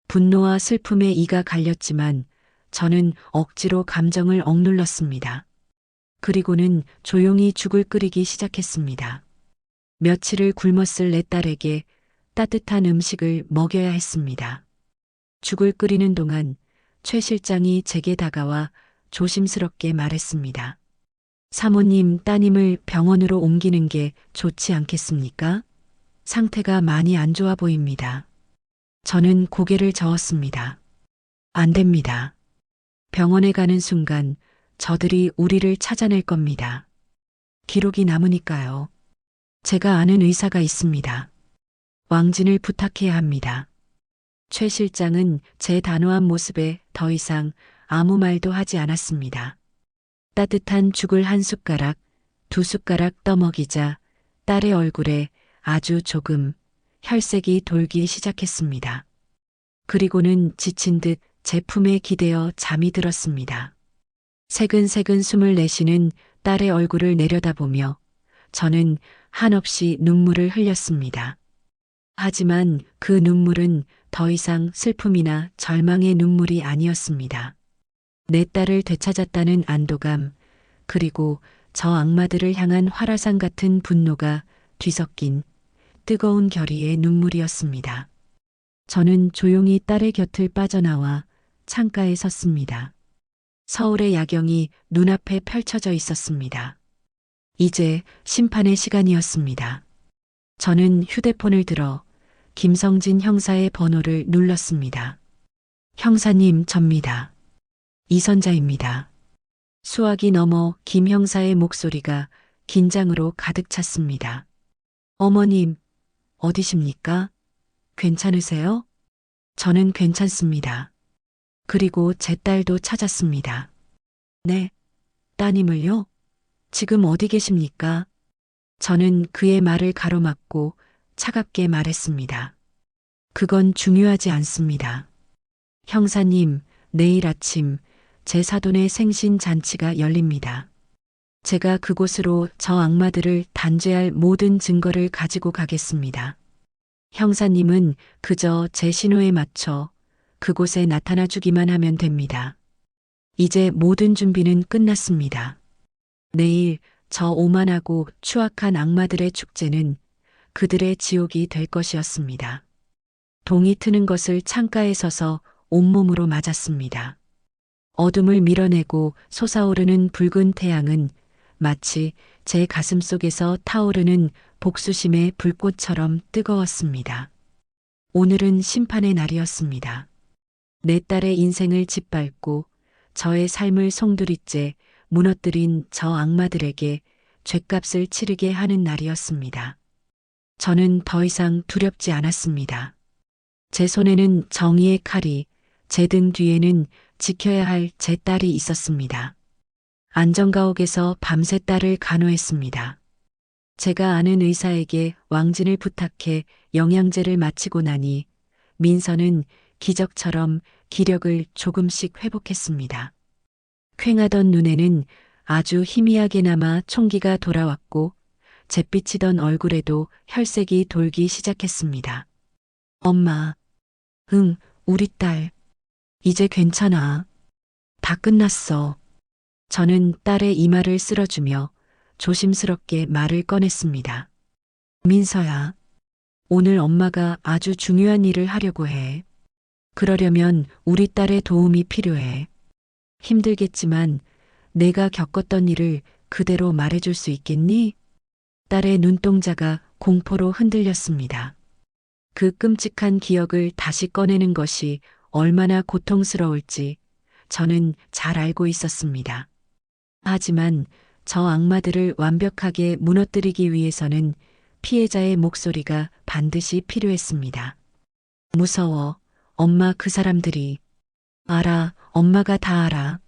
분노와 슬픔에 이가 갈렸지만 저는 억지로 감정을 억눌렀습니다. 그리고는 조용히 죽을 끓이기 시작했습니다. 며칠을 굶었을 내 딸에게 따뜻한 음식을 먹여야 했습니다. 죽을 끓이는 동안 최 실장이 제게 다가와 조심스럽게 말했습니다. 사모님, 따님을 병원으로 옮기는 게 좋지 않겠습니까? 상태가 많이 안 좋아 보입니다. 저는 고개를 저었습니다. 안 됩니다. 병원에 가는 순간 저들이 우리를 찾아낼 겁니다. 기록이 남으니까요. 제가 아는 의사가 있습니다. 왕진을 부탁해야 합니다. 최 실장은 제 단호한 모습에 더 이상 아무 말도 하지 않았습니다. 따뜻한 죽을 한 숟가락, 두 숟가락 떠먹이자 딸의 얼굴에 아주 조금 혈색이 돌기 시작했습니다. 그리고는 지친 듯 제 품에 기대어 잠이 들었습니다. 새근새근 숨을 내쉬는 딸의 얼굴을 내려다보며 저는 한없이 눈물을 흘렸습니다. 하지만 그 눈물은 더 이상 슬픔이나 절망의 눈물이 아니었습니다. 내 딸을 되찾았다는 안도감, 그리고 저 악마들을 향한 활화산 같은 분노가 뒤섞인 뜨거운 결의의 눈물이었습니다. 저는 조용히 딸의 곁을 빠져나와 창가에 섰습니다. 서울의 야경이 눈앞에 펼쳐져 있었습니다. 이제 심판의 시간이었습니다. 저는 휴대폰을 들어 김성진 형사의 번호를 눌렀습니다. 형사님, 접니다. 이선자입니다. 수화기 넘어 김 형사의 목소리가 긴장으로 가득 찼습니다. 어머님, 어디십니까? 괜찮으세요? 저는 괜찮습니다. 그리고 제 딸도 찾았습니다. 네, 따님을요? 지금 어디 계십니까? 저는 그의 말을 가로막고 차갑게 말했습니다. 그건 중요하지 않습니다. 형사님, 내일 아침 제 사돈의 생신 잔치가 열립니다. 제가 그곳으로 저 악마들을 단죄할 모든 증거를 가지고 가겠습니다. 형사님은 그저 제 신호에 맞춰 그곳에 나타나 주기만 하면 됩니다. 이제 모든 준비는 끝났습니다. 내일 저 오만하고 추악한 악마들의 축제는 그들의 지옥이 될 것이었습니다. 동이 트는 것을 창가에 서서 온몸으로 맞았습니다. 어둠을 밀어내고 솟아오르는 붉은 태양은 마치 제 가슴 속에서 타오르는 복수심의 불꽃처럼 뜨거웠습니다. 오늘은 심판의 날이었습니다. 내 딸의 인생을 짓밟고 저의 삶을 송두리째 무너뜨린 저 악마들에게 죗값을 치르게 하는 날이었습니다. 저는 더 이상 두렵지 않았습니다. 제 손에는 정의의 칼이, 제 등 뒤에는 지켜야 할 제 딸이 있었습니다. 안전가옥에서 밤새 딸을 간호했습니다. 제가 아는 의사에게 왕진을 부탁해 영양제를 마치고 나니 민서는 기적처럼 기력을 조금씩 회복했습니다. 퀭하던 눈에는 아주 희미하게나마 총기가 돌아왔고 잿빛이던 얼굴에도 혈색이 돌기 시작했습니다. 엄마, 응, 우리 딸. 이제 괜찮아. 다 끝났어. 저는 딸의 이마를 쓸어주며 조심스럽게 말을 꺼냈습니다. 민서야, 오늘 엄마가 아주 중요한 일을 하려고 해. 그러려면 우리 딸의 도움이 필요해. 힘들겠지만 내가 겪었던 일을 그대로 말해줄 수 있겠니? 딸의 눈동자가 공포로 흔들렸습니다. 그 끔찍한 기억을 다시 꺼내는 것이 얼마나 고통스러울지 저는 잘 알고 있었습니다. 하지만 저 악마들을 완벽하게 무너뜨리기 위해서는 피해자의 목소리가 반드시 필요했습니다. 무서워. 엄마, 그 사람들이. 알아. 엄마가 다 알아.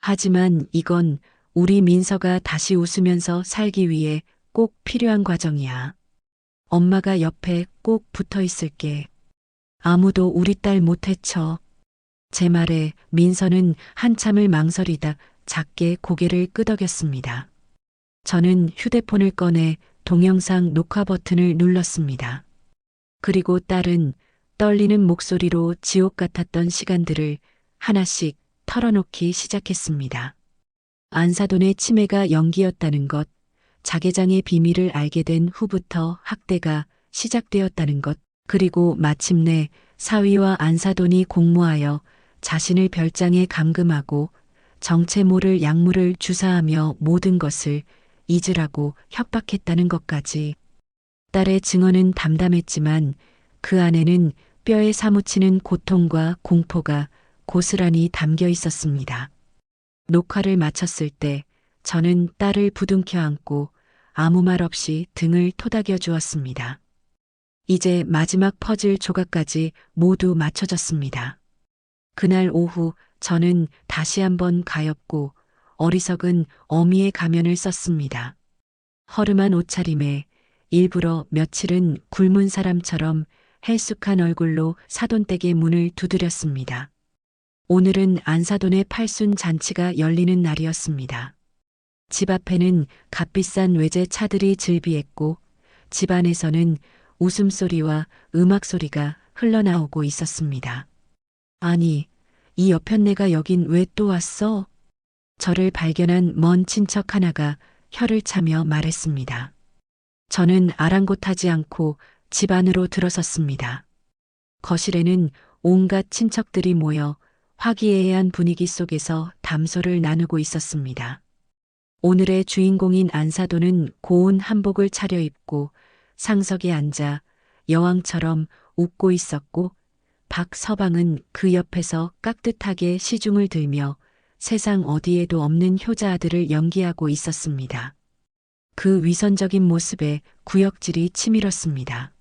하지만 이건 우리 민서가 다시 웃으면서 살기 위해 꼭 필요한 과정이야. 엄마가 옆에 꼭 붙어 있을게. 아무도 우리 딸 못 해쳐. 제 말에 민서는 한참을 망설이다 작게 고개를 끄덕였습니다. 저는 휴대폰을 꺼내 동영상 녹화 버튼을 눌렀습니다. 그리고 딸은 떨리는 목소리로 지옥 같았던 시간들을 하나씩 털어놓기 시작했습니다. 안사돈의 치매가 연기였다는 것, 자개장의 비밀을 알게 된 후부터 학대가 시작되었다는 것, 그리고 마침내 사위와 안사돈이 공모하여 자신을 별장에 감금하고 정체 모를 약물을 주사하며 모든 것을 잊으라고 협박했다는 것까지. 딸의 증언은 담담했지만 그 안에는 뼈에 사무치는 고통과 공포가 고스란히 담겨 있었습니다. 녹화를 마쳤을 때 저는 딸을 부둥켜 안고 아무 말 없이 등을 토닥여 주었습니다. 이제 마지막 퍼즐 조각까지 모두 맞춰졌습니다. 그날 오후 저는 다시 한번 가엾고 어리석은 어미의 가면을 썼습니다. 허름한 옷차림에 일부러 며칠은 굶은 사람처럼 헬쑥한 얼굴로 사돈댁의 문을 두드렸습니다. 오늘은 안사돈의 팔순 잔치가 열리는 날이었습니다. 집 앞에는 값비싼 외제 차들이 즐비했고 집 안에서는 웃음소리와 음악소리가 흘러나오고 있었습니다. 아니, 이 여편네가 여긴 왜 또 왔어? 저를 발견한 먼 친척 하나가 혀를 차며 말했습니다. 저는 아랑곳하지 않고 집 안으로 들어섰습니다. 거실에는 온갖 친척들이 모여 화기애애한 분위기 속에서 담소를 나누고 있었습니다. 오늘의 주인공인 안사돈은 고운 한복을 차려입고 상석에 앉아 여왕처럼 웃고 있었고 박서방은 그 옆에서 깍듯하게 시중을 들며 세상 어디에도 없는 효자 아들을 연기하고 있었습니다. 그 위선적인 모습에 구역질이 치밀었습니다.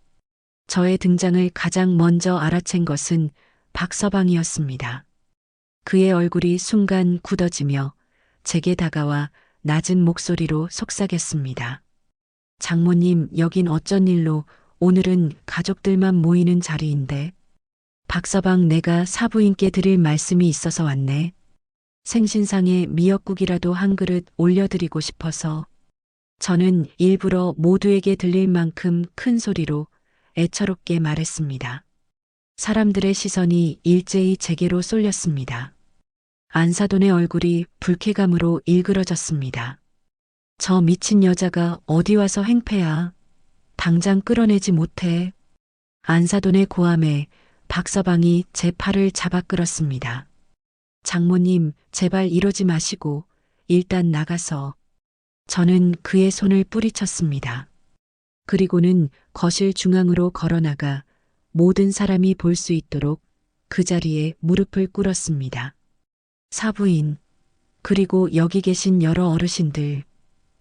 저의 등장을 가장 먼저 알아챈 것은 박서방이었습니다. 그의 얼굴이 순간 굳어지며 제게 다가와 낮은 목소리로 속삭였습니다. 장모님, 여긴 어쩐 일로? 오늘은 가족들만 모이는 자리인데. 박서방, 내가 사부인께 드릴 말씀이 있어서 왔네. 생신상에 미역국이라도 한 그릇 올려드리고 싶어서. 저는 일부러 모두에게 들릴 만큼 큰 소리로 애처롭게 말했습니다. 사람들의 시선이 일제히 제게로 쏠렸습니다. 안사돈의 얼굴이 불쾌감으로 일그러졌습니다. 저 미친 여자가 어디 와서 행패야. 당장 끌어내지 못해. 안사돈의 고함에 박서방이 제 팔을 잡아 끌었습니다. 장모님, 제발 이러지 마시고 일단 나가서. 저는 그의 손을 뿌리쳤습니다. 그리고는 거실 중앙으로 걸어나가 모든 사람이 볼 수 있도록 그 자리에 무릎을 꿇었습니다. 사부인, 그리고 여기 계신 여러 어르신들,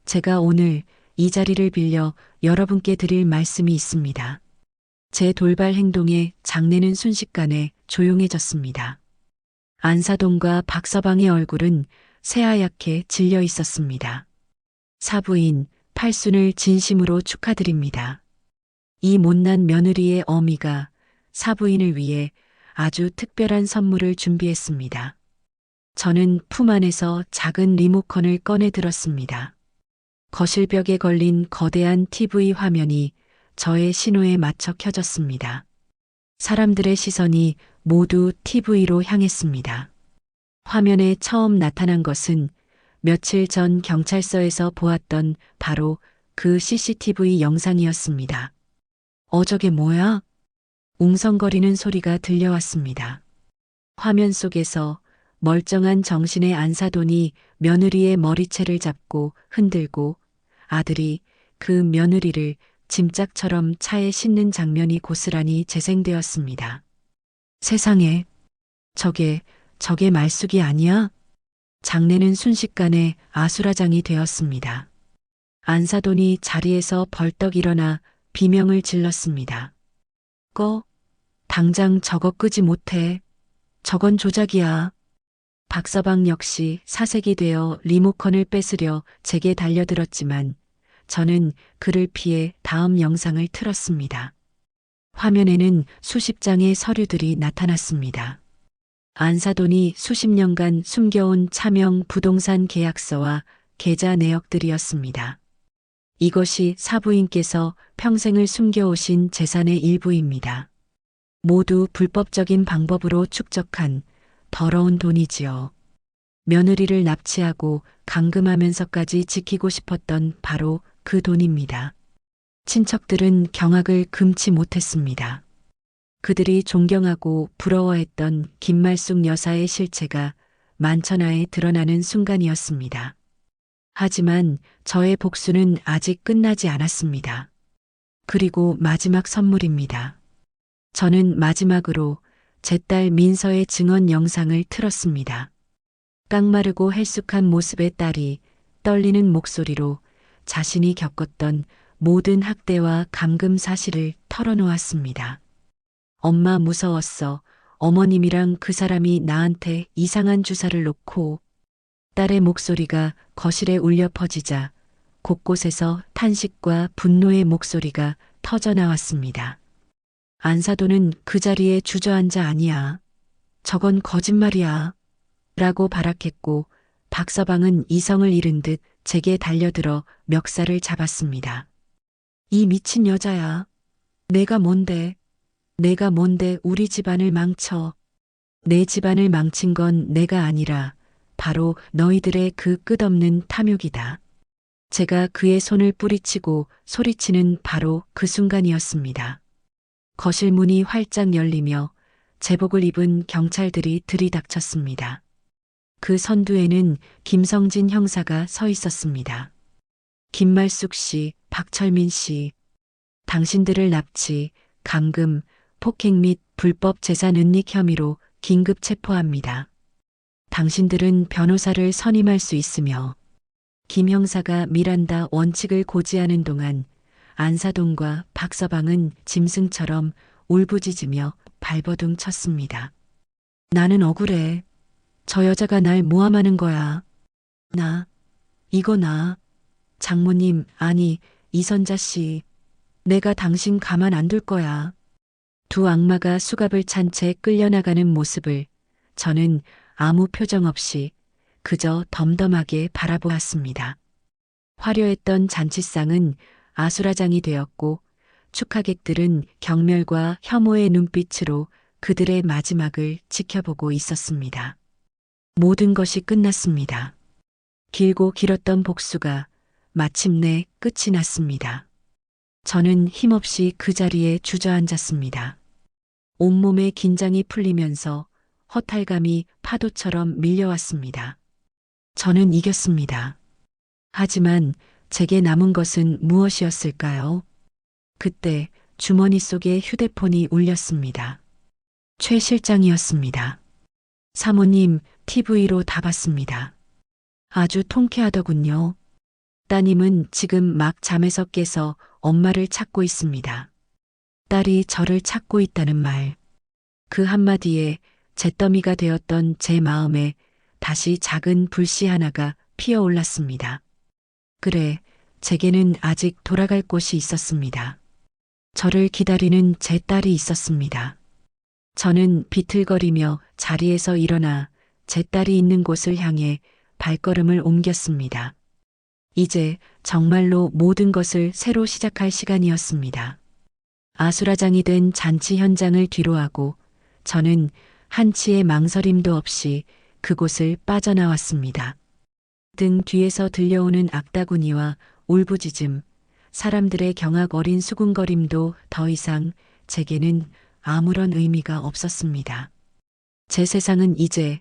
제가 오늘 이 자리를 빌려 여러분께 드릴 말씀이 있습니다. 제 돌발 행동에 장내는 순식간에 조용해졌습니다. 안사돈과 박서방의 얼굴은 새하얗게 질려 있었습니다. 사부인, 팔순을 진심으로 축하드립니다. 이 못난 며느리의 어미가 사부인을 위해 아주 특별한 선물을 준비했습니다. 저는 품 안에서 작은 리모컨을 꺼내 들었습니다. 거실벽에 걸린 거대한 TV 화면이 저의 신호에 맞춰 켜졌습니다. 사람들의 시선이 모두 TV로 향했습니다. 화면에 처음 나타난 것은 며칠 전 경찰서에서 보았던 바로 그 CCTV 영상이었습니다. 저게 뭐야? 웅성거리는 소리가 들려왔습니다. 화면 속에서 멀쩡한 정신의 안사돈이 며느리의 머리채를 잡고 흔들고 아들이 그 며느리를 짐짝처럼 차에 싣는 장면이 고스란히 재생되었습니다. 세상에, 저게 말숙이 아니야? 장내는 순식간에 아수라장이 되었습니다. 안사돈이 자리에서 벌떡 일어나 비명을 질렀습니다. 당장 저거 끄지 못해. 저건 조작이야. 박서방 역시 사색이 되어 리모컨을 뺏으려 제게 달려들었지만 저는 그를 피해 다음 영상을 틀었습니다. 화면에는 수십 장의 서류들이 나타났습니다. 안사돈이 수십 년간 숨겨온 차명 부동산 계약서와 계좌 내역들이었습니다. 이것이 사부인께서 평생을 숨겨오신 재산의 일부입니다. 모두 불법적인 방법으로 축적한 더러운 돈이지요. 며느리를 납치하고 감금하면서까지 지키고 싶었던 바로 그 돈입니다. 친척들은 경악을 금치 못했습니다. 그들이 존경하고 부러워했던 김말숙 여사의 실체가 만천하에 드러나는 순간이었습니다. 하지만 저의 복수는 아직 끝나지 않았습니다. 그리고 마지막 선물입니다. 저는 마지막으로 제 딸 민서의 증언 영상을 틀었습니다. 깡마르고 헬쑥한 모습의 딸이 떨리는 목소리로 자신이 겪었던 모든 학대와 감금 사실을 털어놓았습니다. 엄마 무서웠어. 어머님이랑 그 사람이 나한테 이상한 주사를 놓고. 딸의 목소리가 거실에 울려 퍼지자 곳곳에서 탄식과 분노의 목소리가 터져 나왔습니다. 안사돈은 그 자리에 주저앉아 아니야. 저건 거짓말이야. 라고 발악했고 박서방은 이성을 잃은 듯 제게 달려들어 멱살을 잡았습니다. 이 미친 여자야. 내가 뭔데 우리 집안을 망쳐. 내 집안을 망친 건 내가 아니라 바로 너희들의 그 끝없는 탐욕이다. 제가 그의 손을 뿌리치고 소리치는 바로 그 순간이었습니다. 거실 문이 활짝 열리며 제복을 입은 경찰들이 들이닥쳤습니다. 그 선두에는 김성진 형사가 서 있었습니다. 김말숙 씨, 박철민 씨, 당신들을 납치, 감금, 폭행 및 불법 재산 은닉 혐의로 긴급 체포합니다. 당신들은 변호사를 선임할 수 있으며 김 형사가 미란다 원칙을 고지하는 동안 안사돈과 박서방은 짐승처럼 울부짖으며 발버둥 쳤습니다. 나는 억울해. 저 여자가 날 모함하는 거야. 나. 장모님, 아니, 이선자 씨. 내가 당신 가만 안 둘 거야. 두 악마가 수갑을 찬 채 끌려나가는 모습을 저는 아무 표정 없이 그저 덤덤하게 바라보았습니다. 화려했던 잔치상은 아수라장이 되었고 축하객들은 경멸과 혐오의 눈빛으로 그들의 마지막을 지켜보고 있었습니다. 모든 것이 끝났습니다. 길고 길었던 복수가 마침내 끝이 났습니다. 저는 힘없이 그 자리에 주저앉았습니다. 온몸의 긴장이 풀리면서 허탈감이 파도처럼 밀려왔습니다. 저는 이겼습니다. 하지만 제게 남은 것은 무엇이었을까요? 그때 주머니 속에 휴대폰이 울렸습니다. 최 실장이었습니다. 사모님, TV로 다 봤습니다. 아주 통쾌하더군요. 따님은 지금 막 잠에서 깨서 엄마를 찾고 있습니다. 딸이 저를 찾고 있다는 말. 그 한마디에 잿더미가 되었던 제 마음에 다시 작은 불씨 하나가 피어올랐습니다. 그래, 제게는 아직 돌아갈 곳이 있었습니다. 저를 기다리는 제 딸이 있었습니다. 저는 비틀거리며 자리에서 일어나 제 딸이 있는 곳을 향해 발걸음을 옮겼습니다. 이제 정말로 모든 것을 새로 시작할 시간이었습니다. 아수라장이 된 잔치 현장을 뒤로하고 저는 한치의 망설임도 없이 그곳을 빠져나왔습니다. 등 뒤에서 들려오는 악다구니와 울부짖음, 사람들의 경악 어린 수군거림도 더 이상 제게는 아무런 의미가 없었습니다. 제 세상은 이제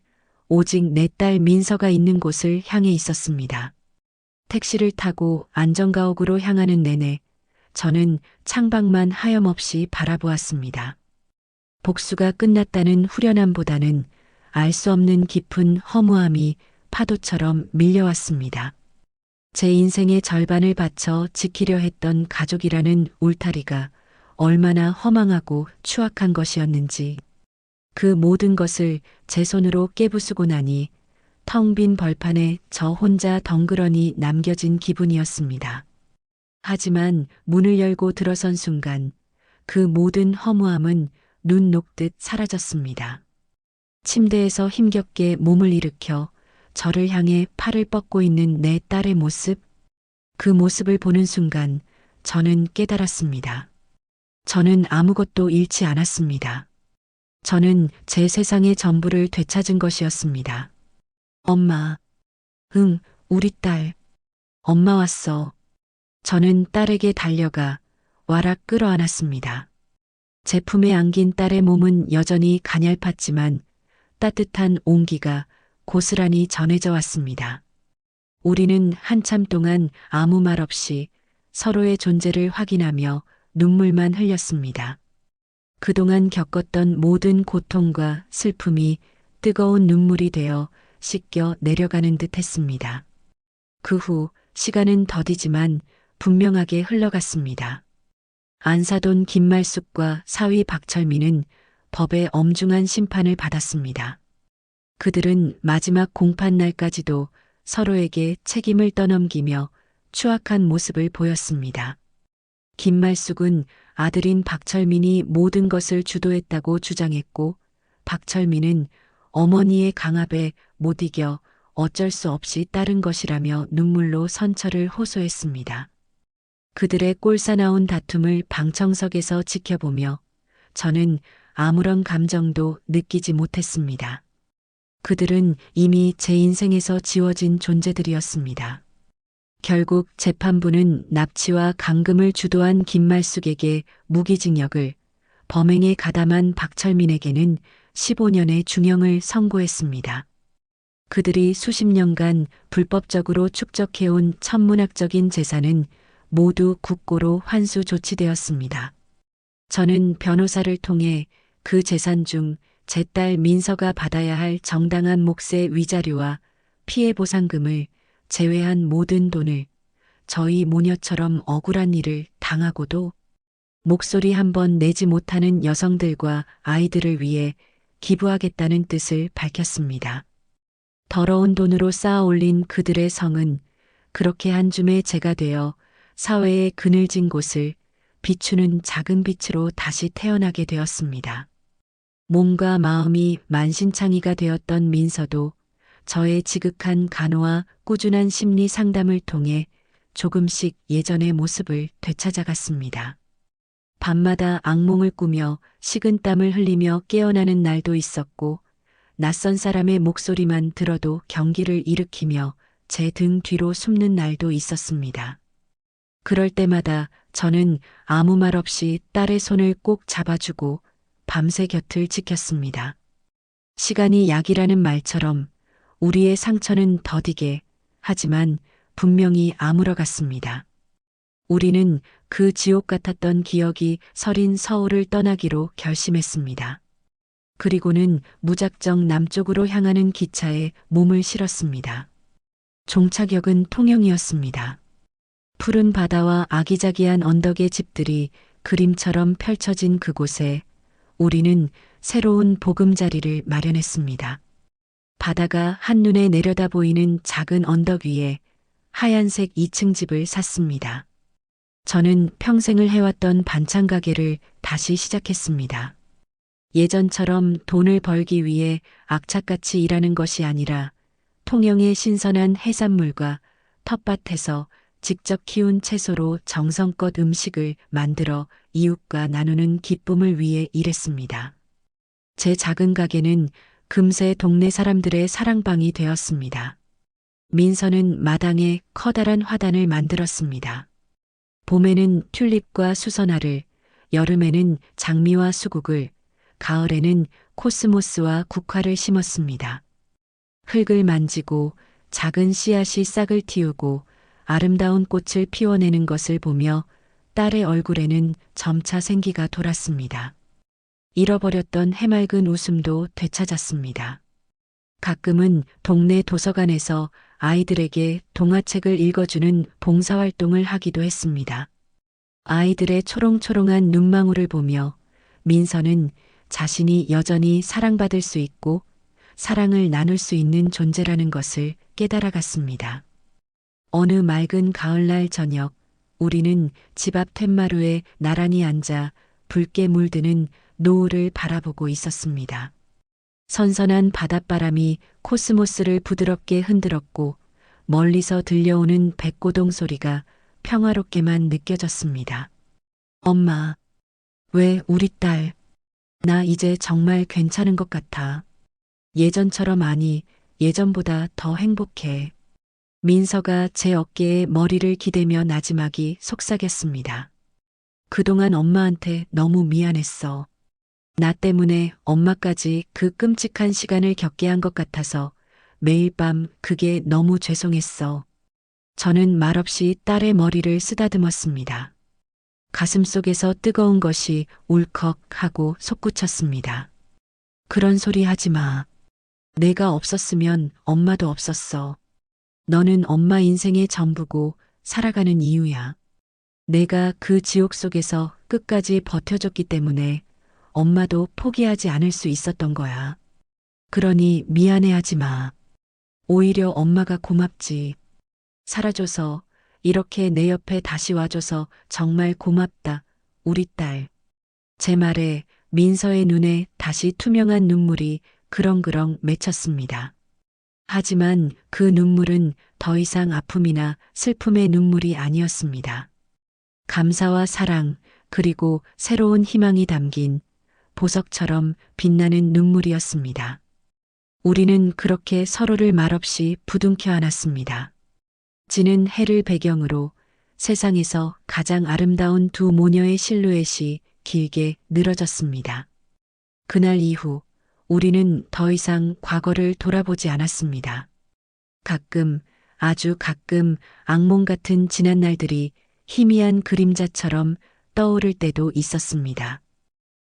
오직 내 딸 민서가 있는 곳을 향해 있었습니다. 택시를 타고 안전가옥으로 향하는 내내 저는 창밖만 하염없이 바라보았습니다. 복수가 끝났다는 후련함보다는 알 수 없는 깊은 허무함이 파도처럼 밀려왔습니다. 제 인생의 절반을 바쳐 지키려 했던 가족이라는 울타리가 얼마나 허망하고 추악한 것이었는지, 그 모든 것을 제 손으로 깨부수고 나니 텅 빈 벌판에 저 혼자 덩그러니 남겨진 기분이었습니다. 하지만 문을 열고 들어선 순간 그 모든 허무함은 눈 녹듯 사라졌습니다. 침대에서 힘겹게 몸을 일으켜 저를 향해 팔을 뻗고 있는 내 딸의 모습, 그 모습을 보는 순간 저는 깨달았습니다. 저는 아무것도 잃지 않았습니다. 저는 제 세상의 전부를 되찾은 것이었습니다. 엄마. 응, 우리 딸. 엄마 왔어. 저는 딸에게 달려가 와락 끌어안았습니다. 제 품에 안긴 딸의 몸은 여전히 가냘팠지만 따뜻한 온기가 고스란히 전해져 왔습니다. 우리는 한참 동안 아무 말 없이 서로의 존재를 확인하며 눈물만 흘렸습니다. 그동안 겪었던 모든 고통과 슬픔이 뜨거운 눈물이 되어 씻겨 내려가는 듯 했습니다. 그 후 시간은 더디지만 분명하게 흘러갔습니다. 안사돈 김말숙과 사위 박철민은 법의 엄중한 심판을 받았습니다. 그들은 마지막 공판 날까지도 서로에게 책임을 떠넘기며 추악한 모습을 보였습니다. 김말숙은 아들인 박철민이 모든 것을 주도했다고 주장했고, 박철민은 어머니의 강압에 못 이겨 어쩔 수 없이 따른 것이라며 눈물로 선처를 호소했습니다. 그들의 꼴사나운 다툼을 방청석에서 지켜보며 저는 아무런 감정도 느끼지 못했습니다. 그들은 이미 제 인생에서 지워진 존재들이었습니다. 결국 재판부는 납치와 감금을 주도한 김말숙에게 무기징역을, 범행에 가담한 박철민에게는 15년의 중형을 선고했습니다. 그들이 수십 년간 불법적으로 축적해온 천문학적인 재산은 모두 국고로 환수 조치되었습니다. 저는 변호사를 통해 그 재산 중 제 딸 민서가 받아야 할 정당한 몫의 위자료와 피해 보상금을 제외한 모든 돈을, 저희 모녀처럼 억울한 일을 당하고도 목소리 한번 내지 못하는 여성들과 아이들을 위해 기부하겠다는 뜻을 밝혔습니다. 더러운 돈으로 쌓아 올린 그들의 성은 그렇게 한 줌의 재가 되어 사회의 그늘진 곳을 비추는 작은 빛으로 다시 태어나게 되었습니다. 몸과 마음이 만신창이가 되었던 민서도 저의 지극한 간호와 꾸준한 심리 상담을 통해 조금씩 예전의 모습을 되찾아갔습니다. 밤마다 악몽을 꾸며 식은땀을 흘리며 깨어나는 날도 있었고, 낯선 사람의 목소리만 들어도 경기를 일으키며 제 등 뒤로 숨는 날도 있었습니다. 그럴 때마다 저는 아무 말 없이 딸의 손을 꼭 잡아주고 밤새 곁을 지켰습니다. 시간이 약이라는 말처럼 우리의 상처는 더디게, 하지만 분명히 아물어갔습니다. 우리는 그 지옥 같았던 기억이 서린 서울을 떠나기로 결심했습니다. 그리고는 무작정 남쪽으로 향하는 기차에 몸을 실었습니다. 종착역은 통영이었습니다. 푸른 바다와 아기자기한 언덕의 집들이 그림처럼 펼쳐진 그곳에 우리는 새로운 보금자리를 마련했습니다. 바다가 한눈에 내려다 보이는 작은 언덕 위에 하얀색 2층 집을 샀습니다. 저는 평생을 해왔던 반찬 가게를 다시 시작했습니다. 예전처럼 돈을 벌기 위해 악착같이 일하는 것이 아니라 통영의 신선한 해산물과 텃밭에서 직접 키운 채소로 정성껏 음식을 만들어 이웃과 나누는 기쁨을 위해 일했습니다. 제 작은 가게는 금세 동네 사람들의 사랑방이 되었습니다. 민서는 마당에 커다란 화단을 만들었습니다. 봄에는 튤립과 수선화를, 여름에는 장미와 수국을, 가을에는 코스모스와 국화를 심었습니다. 흙을 만지고 작은 씨앗이 싹을 틔우고 아름다운 꽃을 피워내는 것을 보며 딸의 얼굴에는 점차 생기가 돌았습니다. 잃어버렸던 해맑은 웃음도 되찾았습니다. 가끔은 동네 도서관에서 아이들에게 동화책을 읽어주는 봉사활동을 하기도 했습니다. 아이들의 초롱초롱한 눈망울을 보며 민서는 자신이 여전히 사랑받을 수 있고 사랑을 나눌 수 있는 존재라는 것을 깨달아갔습니다. 어느 맑은 가을날 저녁, 우리는 집 앞 툇마루에 나란히 앉아 붉게 물드는 노을을 바라보고 있었습니다. 선선한 바닷바람이 코스모스를 부드럽게 흔들었고 멀리서 들려오는 백고동 소리가 평화롭게만 느껴졌습니다. 엄마, 왜 우리 딸, 나 이제 정말 괜찮은 것 같아. 예전처럼 아니, 예전보다 더 행복해. 민서가 제 어깨에 머리를 기대며 나지막이 속삭였습니다. 그동안 엄마한테 너무 미안했어. 나 때문에 엄마까지 그 끔찍한 시간을 겪게 한 것 같아서 매일 밤 그게 너무 죄송했어. 저는 말없이 딸의 머리를 쓰다듬었습니다. 가슴속에서 뜨거운 것이 울컥하고 솟구쳤습니다. 그런 소리 하지 마. 내가 없었으면 엄마도 없었어. 너는 엄마 인생의 전부고 살아가는 이유야. 내가 그 지옥 속에서 끝까지 버텨줬기 때문에 엄마도 포기하지 않을 수 있었던 거야. 그러니 미안해하지 마. 오히려 엄마가 고맙지. 살아줘서, 이렇게 내 옆에 다시 와줘서 정말 고맙다, 우리 딸. 제 말에 민서의 눈에 다시 투명한 눈물이 그렁그렁 맺혔습니다. 하지만 그 눈물은 더 이상 아픔이나 슬픔의 눈물이 아니었습니다. 감사와 사랑, 그리고 새로운 희망이 담긴 보석처럼 빛나는 눈물이었습니다. 우리는 그렇게 서로를 말없이 부둥켜 안았습니다. 지는 해를 배경으로 세상에서 가장 아름다운 두 모녀의 실루엣이 길게 늘어졌습니다. 그날 이후 우리는 더 이상 과거를 돌아보지 않았습니다. 가끔, 아주 가끔 악몽 같은 지난 날들이 희미한 그림자처럼 떠오를 때도 있었습니다.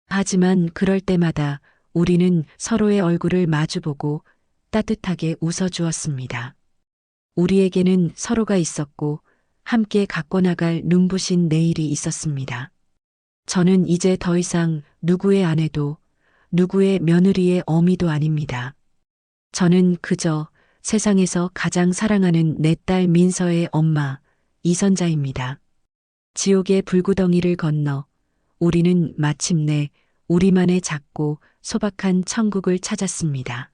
하지만 그럴 때마다 우리는 서로의 얼굴을 마주보고 따뜻하게 웃어주었습니다. 우리에게는 서로가 있었고 함께 갖고 나갈 눈부신 내일이 있었습니다. 저는 이제 더 이상 누구의 아내도 누구의 며느리의 어미도 아닙니다. 저는 그저 세상에서 가장 사랑하는 내 딸 민서의 엄마, 이선자입니다. 지옥의 불구덩이를 건너 우리는 마침내 우리만의 작고 소박한 천국을 찾았습니다.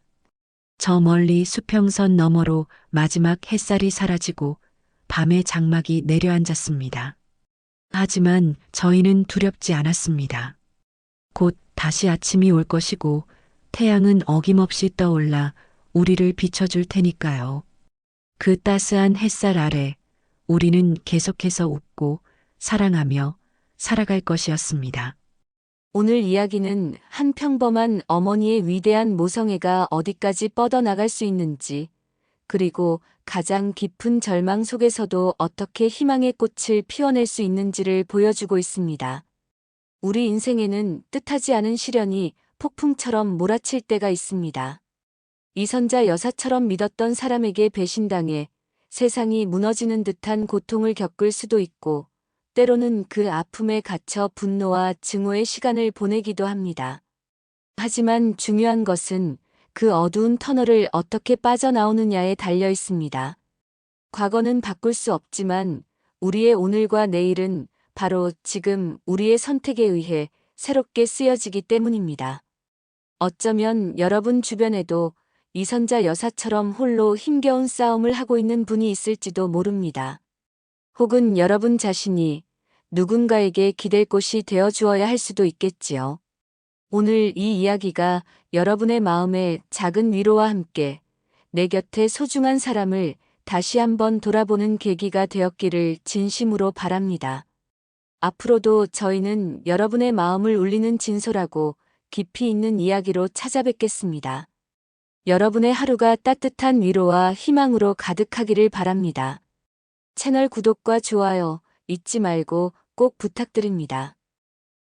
저 멀리 수평선 너머로 마지막 햇살이 사라지고 밤의 장막이 내려앉았습니다. 하지만 저희는 두렵지 않았습니다. 곧 다시 아침이 올 것이고 태양은 어김없이 떠올라 우리를 비춰줄 테니까요. 그 따스한 햇살 아래 우리는 계속해서 웃고 사랑하며 살아갈 것이었습니다. 오늘 이야기는 한 평범한 어머니의 위대한 모성애가 어디까지 뻗어나갈 수 있는지, 그리고 가장 깊은 절망 속에서도 어떻게 희망의 꽃을 피워낼 수 있는지를 보여주고 있습니다. 우리 인생에는 뜻하지 않은 시련이 폭풍처럼 몰아칠 때가 있습니다. 이선자 여사처럼 믿었던 사람에게 배신당해 세상이 무너지는 듯한 고통을 겪을 수도 있고, 때로는 그 아픔에 갇혀 분노와 증오의 시간을 보내기도 합니다. 하지만 중요한 것은 그 어두운 터널을 어떻게 빠져나오느냐에 달려 있습니다. 과거는 바꿀 수 없지만 우리의 오늘과 내일은 바로 지금 우리의 선택에 의해 새롭게 쓰여지기 때문입니다. 어쩌면 여러분 주변에도 이선자 여사처럼 홀로 힘겨운 싸움을 하고 있는 분이 있을지도 모릅니다. 혹은 여러분 자신이 누군가에게 기댈 곳이 되어 주어야 할 수도 있겠지요. 오늘 이 이야기가 여러분의 마음에 작은 위로와 함께 내 곁에 소중한 사람을 다시 한번 돌아보는 계기가 되었기를 진심으로 바랍니다. 앞으로도 저희는 여러분의 마음을 울리는 진솔하고 깊이 있는 이야기로 찾아뵙겠습니다. 여러분의 하루가 따뜻한 위로와 희망으로 가득하기를 바랍니다. 채널 구독과 좋아요 잊지 말고 꼭 부탁드립니다.